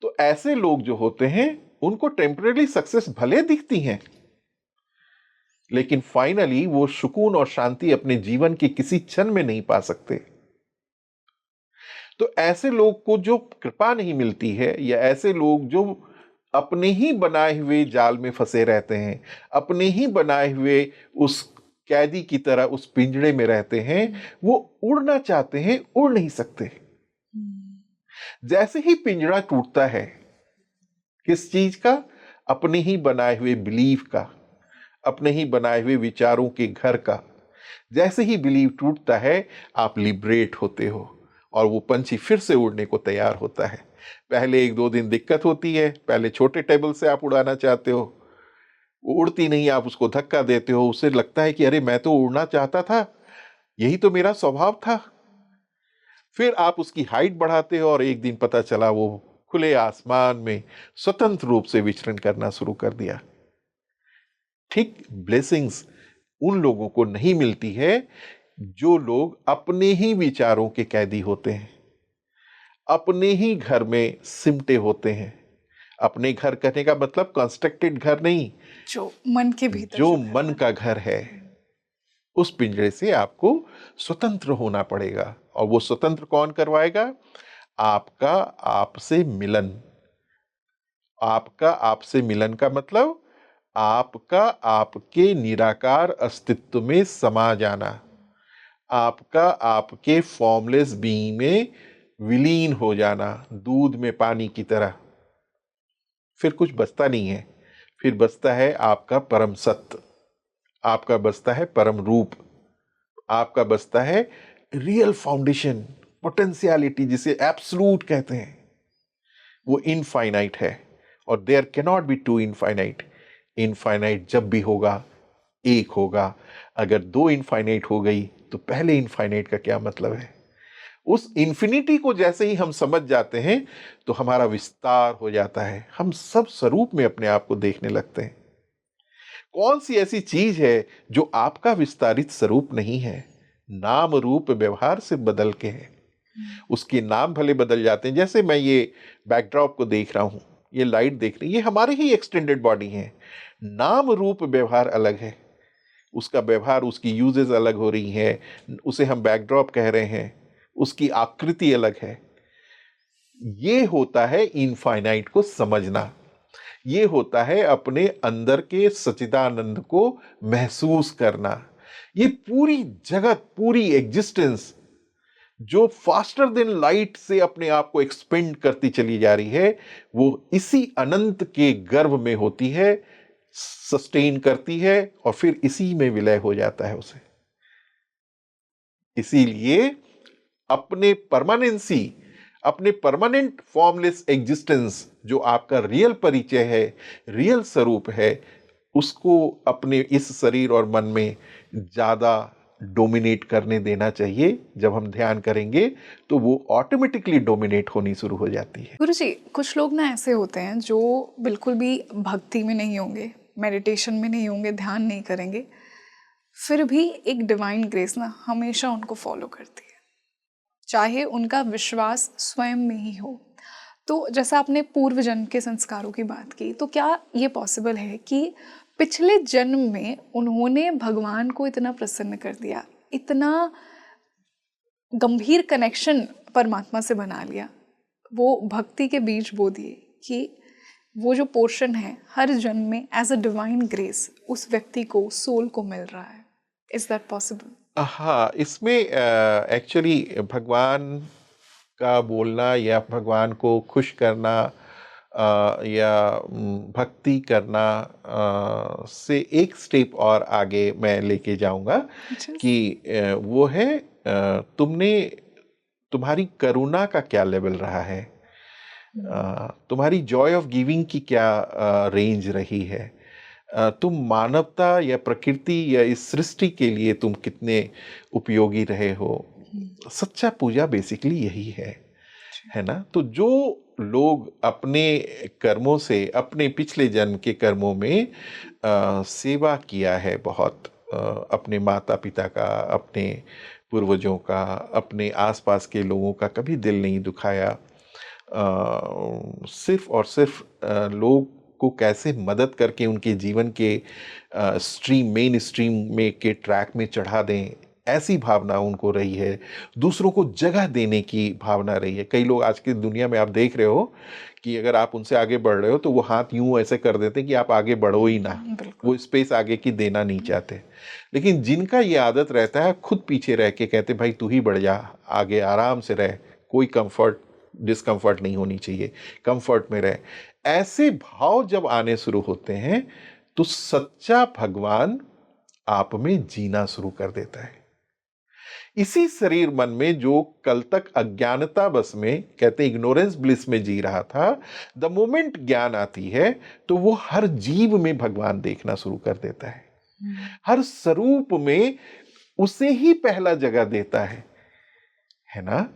तो ऐसे लोग जो होते हैं उनको टेम्परेरी सक्सेस भले दिखती हैं, लेकिन फाइनली वो सुकून और शांति अपने जीवन के किसी क्षण में नहीं पा सकते। तो ऐसे लोग को जो कृपा नहीं मिलती है, या ऐसे लोग जो अपने ही बनाए हुए जाल में फंसे रहते हैं, अपने ही बनाए हुए उस कैदी की तरह उस पिंजड़े में रहते हैं, वो उड़ना चाहते हैं, उड़ नहीं सकते। जैसे ही पिंजड़ा टूटता है, किस चीज का? अपने ही बनाए हुए बिलीफ का, अपने ही बनाए हुए विचारों के घर का। जैसे ही बिलीव टूटता है, आप लिबरेट होते हो और वो पंछी फिर से उड़ने को तैयार होता है। पहले 1-2 दिन दिक्कत होती है, पहले छोटे टेबल से आप उड़ाना चाहते हो, वो उड़ती नहीं, आप उसको धक्का देते हो, उसे लगता है कि अरे मैं तो उड़ना चाहता था, यही तो मेरा स्वभाव था। फिर आप उसकी हाइट बढ़ाते हो और एक दिन पता चला वो खुले आसमान में स्वतंत्र रूप से विचरण करना शुरू कर दिया। ठीक ब्लेसिंग्स उन लोगों को नहीं मिलती है जो लोग अपने ही विचारों के कैदी होते हैं, अपने ही घर में सिमटे होते हैं। अपने घर कहने का मतलब कंस्ट्रक्टेड घर नहीं,
जो मन के भीतर
जो
घर
मन
है।
का घर है। उस पिंजरे से आपको स्वतंत्र होना पड़ेगा, और वो स्वतंत्र कौन करवाएगा? आपका आपसे मिलन। आपका आपसे मिलन का मतलब आपका आपके निराकार अस्तित्व में समा जाना, आपका आपके फॉर्मलेस बीइंग में विलीन हो जाना, दूध में पानी की तरह। फिर कुछ बचता नहीं है, फिर बचता है आपका परम सत्य, आपका बचता है परम रूप, आपका बचता है रियल फाउंडेशन, पोटेंशियलिटी जिसे एब्सोल्यूट कहते हैं। वो इनफाइनाइट है, और there can not be two infinite. Infinite जब भी होगा, एक होगा। अगर 2 इनफाइनाइट हो गई तो पहले इनफाइनाइट का क्या मतलब है? उस इंफिनिटी को जैसे ही हम समझ जाते हैं तो हमारा विस्तार हो जाता है, हम सब स्वरूप में अपने आप को देखने लगते हैं। कौन सी ऐसी चीज है जो आपका विस्तारित स्वरूप नहीं है? नाम रूप व्यवहार से बदल के है। उसके नाम भले बदल जाते हैं, जैसे मैं ये बैकड्रॉप को देख रहा हूं, ये लाइट देख रही है, ये हमारे ही एक्सटेंडेड बॉडी है। नाम रूप व्यवहार अलग है, उसका व्यवहार, उसकी यूजेस अलग हो रही हैं, उसे हम बैकड्रॉप कह रहे हैं, उसकी आकृति अलग है। ये होता है इनफाइनाइट को समझना, ये होता है अपने अंदर के सच्चिदानंद को महसूस करना। ये पूरी जगत, पूरी एग्जिस्टेंस जो फास्टर देन लाइट से अपने आप को एक्सपेंड करती चली जा रही है, वो इसी अनंत के गर्भ में होती है, सस्टेन करती है, और फिर इसी में विलय हो जाता है उसे। इसीलिए अपने परमानेंसी, अपने परमानेंट फॉर्मलेस एग्जिस्टेंस, जो आपका रियल परिचय है, रियल स्वरूप है, उसको अपने इस शरीर और मन में ज्यादा डोमिनेट करने देना चाहिए। जब हम ध्यान करेंगे तो वो ऑटोमेटिकली डोमिनेट होनी शुरू हो जाती है।
गुरुजी, कुछ लोग ना ऐसे होते हैं जो बिल्कुल भी भक्ति में नहीं होंगे, मेडिटेशन में नहीं होंगे, ध्यान नहीं करेंगे, फिर भी एक डिवाइन ग्रेस ना हमेशा उनको फॉलो करती है, चाहे उनका विश्वास स्वयं में ही हो। तो जैसा आपने पूर्व जन्म के संस्कारों की बात की, तो क्या ये पॉसिबल है कि पिछले जन्म में उन्होंने भगवान को इतना प्रसन्न कर दिया, इतना गंभीर कनेक्शन परमात्मा से बना लिया, वो भक्ति के बीज बो दिए कि वो जो पोर्शन है हर जन्म में एज अ डिवाइन ग्रेस उस व्यक्ति को, सोल को मिल रहा है? Is that possible?
हाँ, इसमें एक्चुअली भगवान का बोलना या भगवान को खुश करना या भक्ति करना से एक स्टेप और आगे मैं लेके जाऊंगा कि वो है तुम्हारी करुणा का क्या लेवल रहा है, तुम्हारी जॉय ऑफ गिविंग की क्या रेंज रही है, तुम मानवता या प्रकृति या इस सृष्टि के लिए तुम कितने उपयोगी रहे हो। सच्चा पूजा बेसिकली यही है ना? तो जो लोग अपने कर्मों से, अपने पिछले जन्म के कर्मों में सेवा किया है बहुत, अपने माता पिता का, अपने पूर्वजों का, अपने आसपास के लोगों का कभी दिल नहीं दुखाया। सिर्फ और सिर्फ लोग को कैसे मदद करके उनके जीवन के मेन स्ट्रीम में के ट्रैक में चढ़ा दें, ऐसी भावना उनको रही है। दूसरों को जगह देने की भावना रही है। कई लोग आज की दुनिया में आप देख रहे हो कि अगर आप उनसे आगे बढ़ रहे हो तो वो हाथ यूं ऐसे कर देते हैं कि आप आगे बढ़ो ही ना,
बिल्कुल।
वो स्पेस आगे की देना नहीं चाहते। लेकिन जिनका ये आदत रहता है, खुद पीछे रह के कहते भाई तू ही बढ़ जा, आगे आराम से रह, कोई कंफर्ट डिस्कंफर्ट नहीं होनी चाहिए, कंफर्ट में रह, ऐसे भाव जब आने शुरू होते हैं तो सच्चा भगवान आप में जीना शुरू कर देता है। इसी शरीर मन में जो कल तक अज्ञानता बस में, कहते इग्नोरेंस ब्लिस में जी रहा था, द मोमेंट ज्ञान आती है तो वो हर जीव में भगवान देखना शुरू कर देता है, हर स्वरूप में उसे ही पहला जगह देता है ना।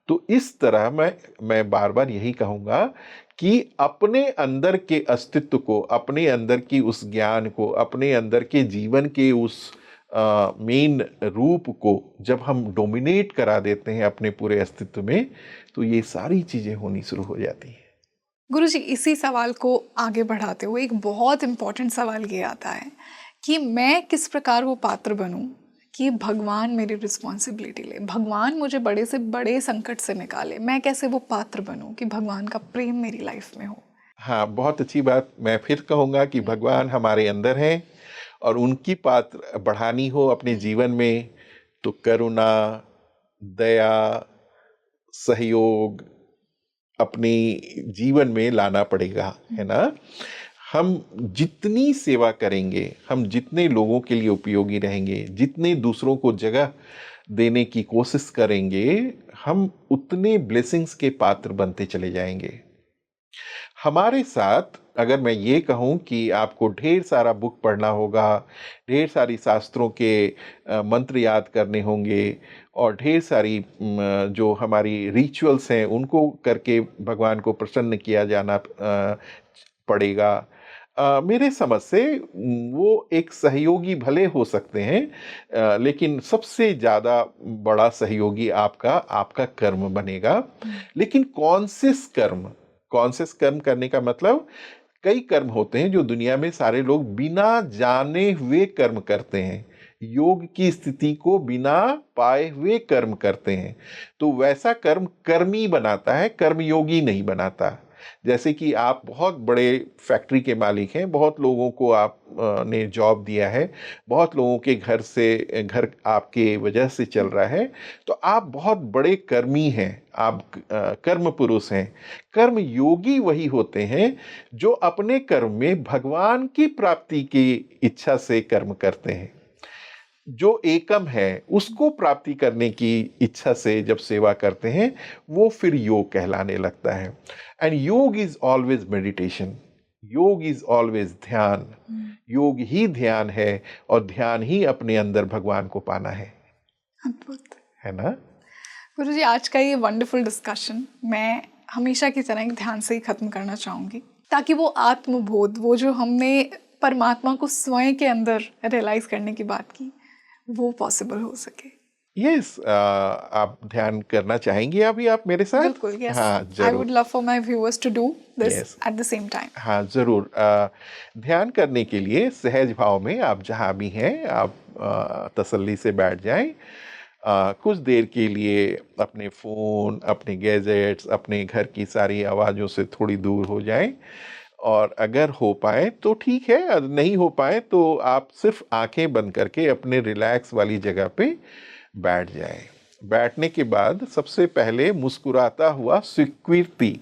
तो इस तरह मैं बार बार यही कहूंगा कि अपने अंदर के अस्तित्व को, अपने अंदर की उस ज्ञान को, अपने अंदर के जीवन के उस मेन रूप को जब हम डोमिनेट करा देते हैं अपने पूरे अस्तित्व में, तो ये सारी चीजें होनी शुरू हो जाती हैं।
गुरुजी, इसी सवाल को आगे बढ़ाते हुए एक बहुत इम्पोर्टेंट सवाल ये आता है कि मैं किस प्रकार वो पात्र बनूं कि भगवान मेरी रिस्पॉन्सिबिलिटी ले, भगवान मुझे बड़े से बड़े संकट से निकाले। मैं कैसे वो पात्र बनूं कि भगवान का प्रेम मेरी लाइफ में हो।
हाँ, बहुत अच्छी बात। मैं फिर कहूँगा कि भगवान हमारे अंदर हैं और उनकी पात्र बढ़ानी हो अपने जीवन में तो करुणा, दया, सहयोग अपने जीवन में लाना पड़ेगा, है ना। हम जितनी सेवा करेंगे, हम जितने लोगों के लिए उपयोगी रहेंगे, जितने दूसरों को जगह देने की कोशिश करेंगे, हम उतने ब्लेसिंग्स के पात्र बनते चले जाएंगे। हमारे साथ अगर मैं ये कहूँ कि आपको ढेर सारा बुक पढ़ना होगा, ढेर सारी शास्त्रों के मंत्र याद करने होंगे और ढेर सारी जो हमारी रिचुअल्स हैं उनको करके भगवान को प्रसन्न किया जाना पड़ेगा। मेरे समझ से वो एक सहयोगी भले हो सकते हैं, लेकिन सबसे ज़्यादा बड़ा सहयोगी आपका आपका कर्म बनेगा। लेकिन कॉन्शियस कर्म करने का मतलब, कई कर्म होते हैं जो दुनिया में सारे लोग बिना जाने हुए कर्म करते हैं, योग की स्थिति को बिना पाए हुए कर्म करते हैं। तो वैसा कर्म कर्मी बनाता है, कर्मयोगी नहीं बनाता। जैसे कि आप बहुत बड़े फैक्ट्री के मालिक हैं, बहुत लोगों को आप ने जॉब दिया है, बहुत लोगों के घर आपके वजह से चल रहा है, तो आप बहुत बड़े कर्मी हैं, आप कर्म पुरुष हैं। कर्म योगी वही होते हैं जो अपने कर्म में भगवान की प्राप्ति की इच्छा से कर्म करते हैं। जो एकम है उसको प्राप्ति करने की इच्छा से जब सेवा करते हैं, वो फिर योग कहलाने लगता है। एंड योग इज ऑलवेज मेडिटेशन, योग इज ऑलवेज ध्यान। योग ही ध्यान है और ध्यान ही अपने अंदर भगवान को पाना है
अद्भुत
है ना।
गुरुजी, आज का ये वंडरफुल डिस्कशन मैं हमेशा की तरह एक ध्यान से ही खत्म करना चाहूँगी, ताकि वो आत्मबोध, वो जो हमने परमात्मा को स्वयं के अंदर रियलाइज करने की बात की, वो पॉसिबल हो सके।
यस, आप ध्यान करना चाहेंगे अभी आप मेरे साथ?
बिल्कुल, यस।
हाँ
आई
जरूर।
Would love for my viewers to do this
Yes.
At the same time.
हाँ जरूर। ध्यान करने के लिए सहज भाव में आप जहाँ भी हैं आप तसल्ली से बैठ जाएं। कुछ देर के लिए अपने फ़ोन, अपने गैजेट्स, अपने घर की सारी आवाज़ों से थोड़ी दूर हो जाएं। और अगर हो पाए तो ठीक है, अगर नहीं हो पाए तो आप सिर्फ आंखें बंद करके अपने रिलैक्स वाली जगह पे बैठ जाएं। बैठने के बाद सबसे पहले मुस्कुराता हुआ स्वीकृति,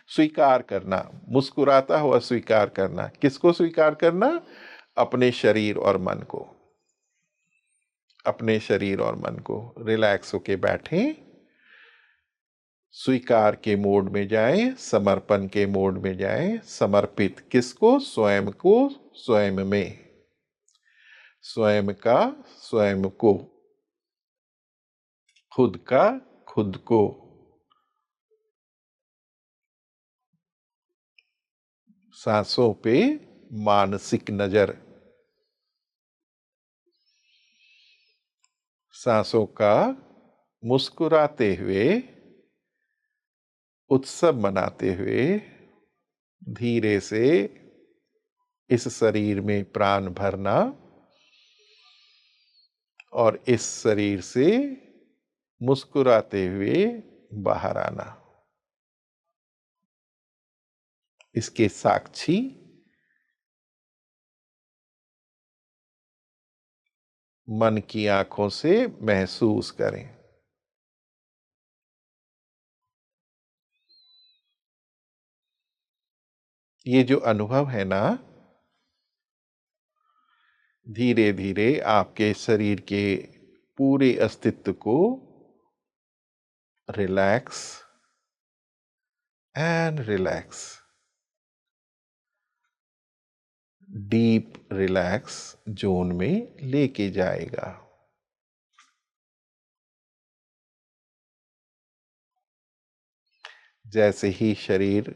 स्वीकार करना, मुस्कुराता हुआ स्वीकार करना। किसको स्वीकार करना? अपने शरीर और मन को। अपने शरीर और मन को रिलैक्स होके बैठें, स्वीकार के मोड में जाएं, समर्पण के मोड में जाएं। समर्पित किसको? स्वयं को, स्वयं में, स्वयं का स्वयं को, खुद का खुद को। सांसों पे मानसिक नजर, सांसों का मुस्कुराते हुए, उत्सव मनाते हुए धीरे से इस शरीर में प्राण भरना और इस शरीर से मुस्कुराते हुए बाहर आना। इसके साक्षी मन की आंखों से महसूस करें। ये जो अनुभव है ना, धीरे धीरे आपके शरीर के पूरे अस्तित्व को relax and relax, deep relax zone में लेके जाएगा। जैसे ही शरीर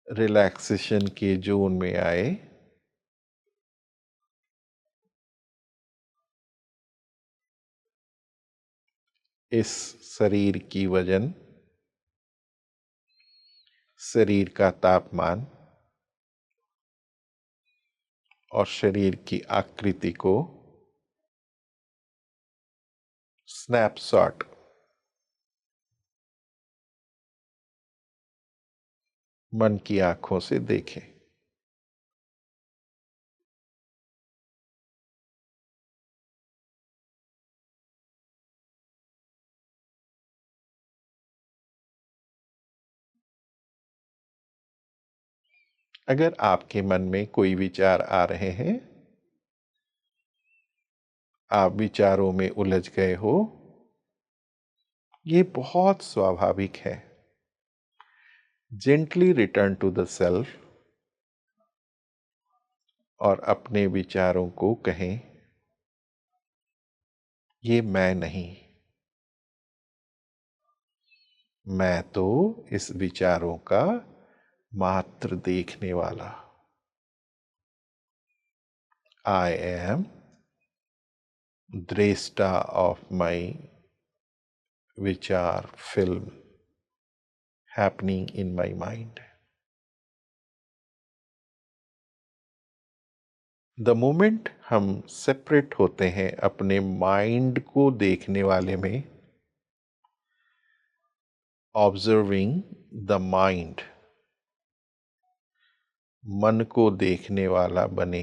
रिलैक्सेशन के जोन में आए, इस शरीर की वजन, शरीर का तापमान और शरीर की आकृति को स्नैपशॉट मन की आंखों से देखें। अगर आपके मन में कोई विचार आ रहे हैं, आप विचारों में उलझ गए हो, ये बहुत स्वाभाविक है। Gently return to the self और अपने विचारों को कहें, ये मैं नहीं, मैं तो इस विचारों का मात्र देखने वाला। I am दृष्टा of my विचार film happening in my mind. The moment हम सेपरेट होते हैं अपने माइंड को देखने वाले में, ऑब्जर्विंग द माइंड, मन को देखने वाला बने,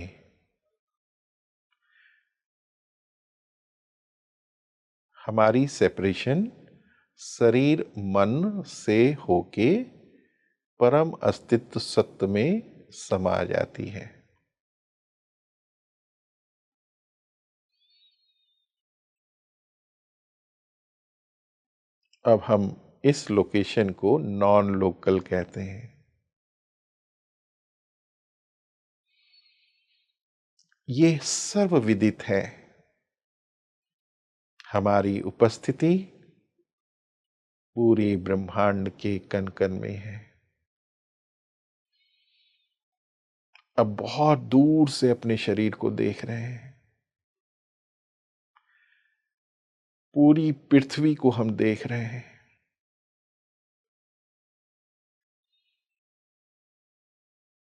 हमारी सेपरेशन शरीर मन से होके परम अस्तित्व सत्य में समा जाती है। अब हम इस लोकेशन को नॉन लोकल कहते हैं। ये सर्वविदित है, हमारी उपस्थिति पूरे ब्रह्मांड के कण कण में है। अब बहुत दूर से अपने शरीर को देख रहे हैं, पूरी पृथ्वी को हम देख रहे हैं।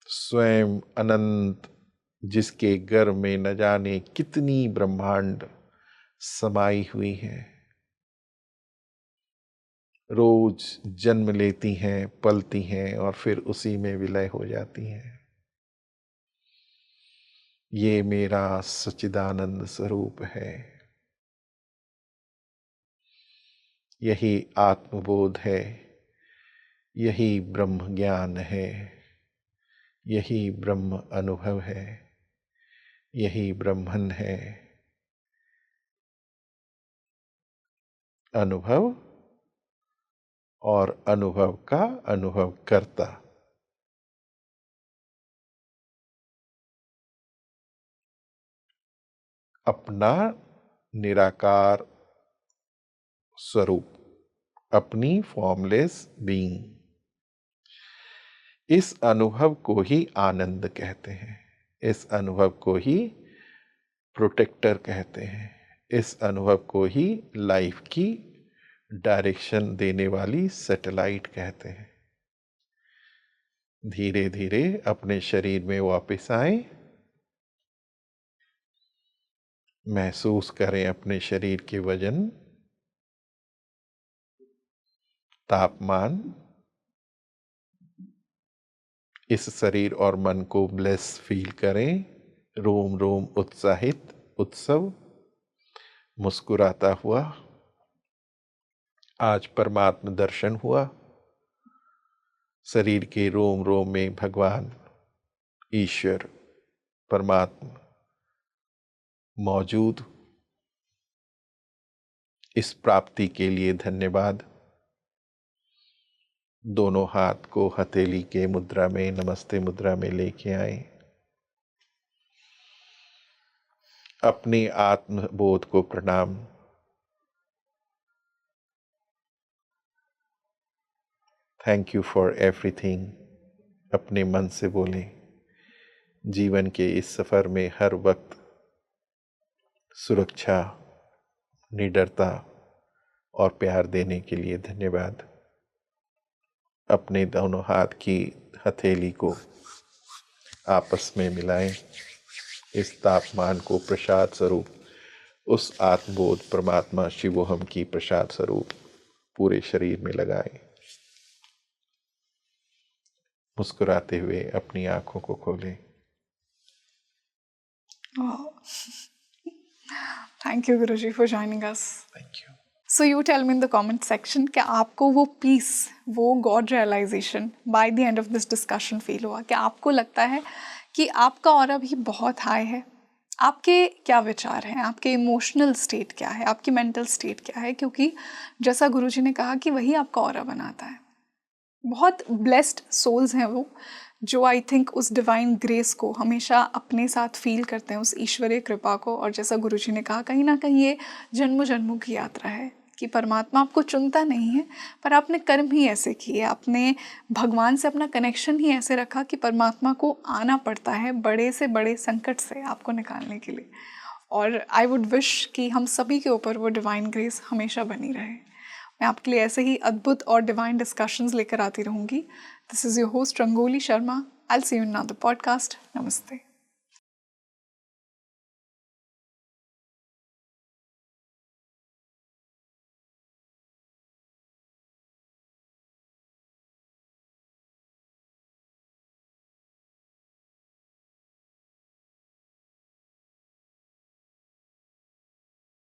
स्वयं अनंत, जिसके गर्भ में न जाने कितनी ब्रह्मांड समाई हुई है, रोज जन्म लेती हैं, पलती हैं और फिर उसी में विलय हो जाती हैं। ये मेरा सच्चिदानंद स्वरूप है, यही आत्मबोध है, यही ब्रह्म ज्ञान है, यही ब्रह्म अनुभव है, यही ब्रह्मन है। अनुभव और अनुभव का अनुभव करता। अपना निराकार स्वरूप, अपनी फॉर्मलेस बीइंग, इस अनुभव को ही आनंद कहते हैं, इस अनुभव को ही प्रोटेक्टर कहते हैं, इस अनुभव को ही लाइफ की डायरेक्शन देने वाली सैटेलाइट कहते हैं। धीरे धीरे अपने शरीर में वापस आए, महसूस करें अपने शरीर के वजन, तापमान। इस शरीर और मन को ब्लेस फील करें, रोम रोम उत्साहित, उत्सव, मुस्कुराता हुआ। आज परमात्मा दर्शन हुआ। शरीर के रोम रोम में भगवान, ईश्वर, परमात्मा मौजूद। इस प्राप्ति के लिए धन्यवाद। दोनों हाथ को हथेली के मुद्रा में, नमस्ते मुद्रा में लेके आए। अपने आत्मबोध को प्रणाम। थैंक यू फॉर एवरीथिंग अपने मन से बोले। जीवन के इस सफर में हर वक्त सुरक्षा, निडरता और प्यार देने के लिए धन्यवाद। अपने दोनों हाथ की हथेली को आपस में मिलाएं। इस तापमान को प्रसाद स्वरूप, उस आत्मबोध परमात्मा शिवोहम की प्रसाद स्वरूप पूरे शरीर में लगाएं। मुस्कुराते हुए अपनी आंखों को खोलें।
Thank you Guruji for joining us.
Thank you.
So you tell me in the comment section कि आपको वो पीस, वो God realisation by the end of this discussion feel हुआ? क्या आपको लगता है कि आपका ऑरा भी बहुत हाई है? आपके क्या विचार हैं? आपके इमोशनल स्टेट क्या है? आपकी मेंटल स्टेट क्या है? क्योंकि जैसा गुरुजी ने कहा कि वही आपका ऑरा बनाता है। बहुत ब्लेस्ड सोल्स हैं वो, जो आई थिंक उस डिवाइन ग्रेस को हमेशा अपने साथ फील करते हैं, उस ईश्वरीय कृपा को। और जैसा गुरुजी ने कहा, कहीं ना कहीं ये जन्मों जन्मों की यात्रा है कि परमात्मा आपको चुनता नहीं है, पर आपने कर्म ही ऐसे किए, आपने भगवान से अपना कनेक्शन ही ऐसे रखा कि परमात्मा को आना पड़ता है बड़े से बड़े संकट से आपको निकालने के लिए। और आई वुड विश कि हम सभी के ऊपर वो डिवाइन ग्रेस हमेशा बनी रहे। मैं आपके लिए ऐसे ही अद्भुत और डिवाइन डिस्कशंस लेकर आती रहूँगी। This is your host rangoli Sharma. I will see you in another podcast. नमस्ते।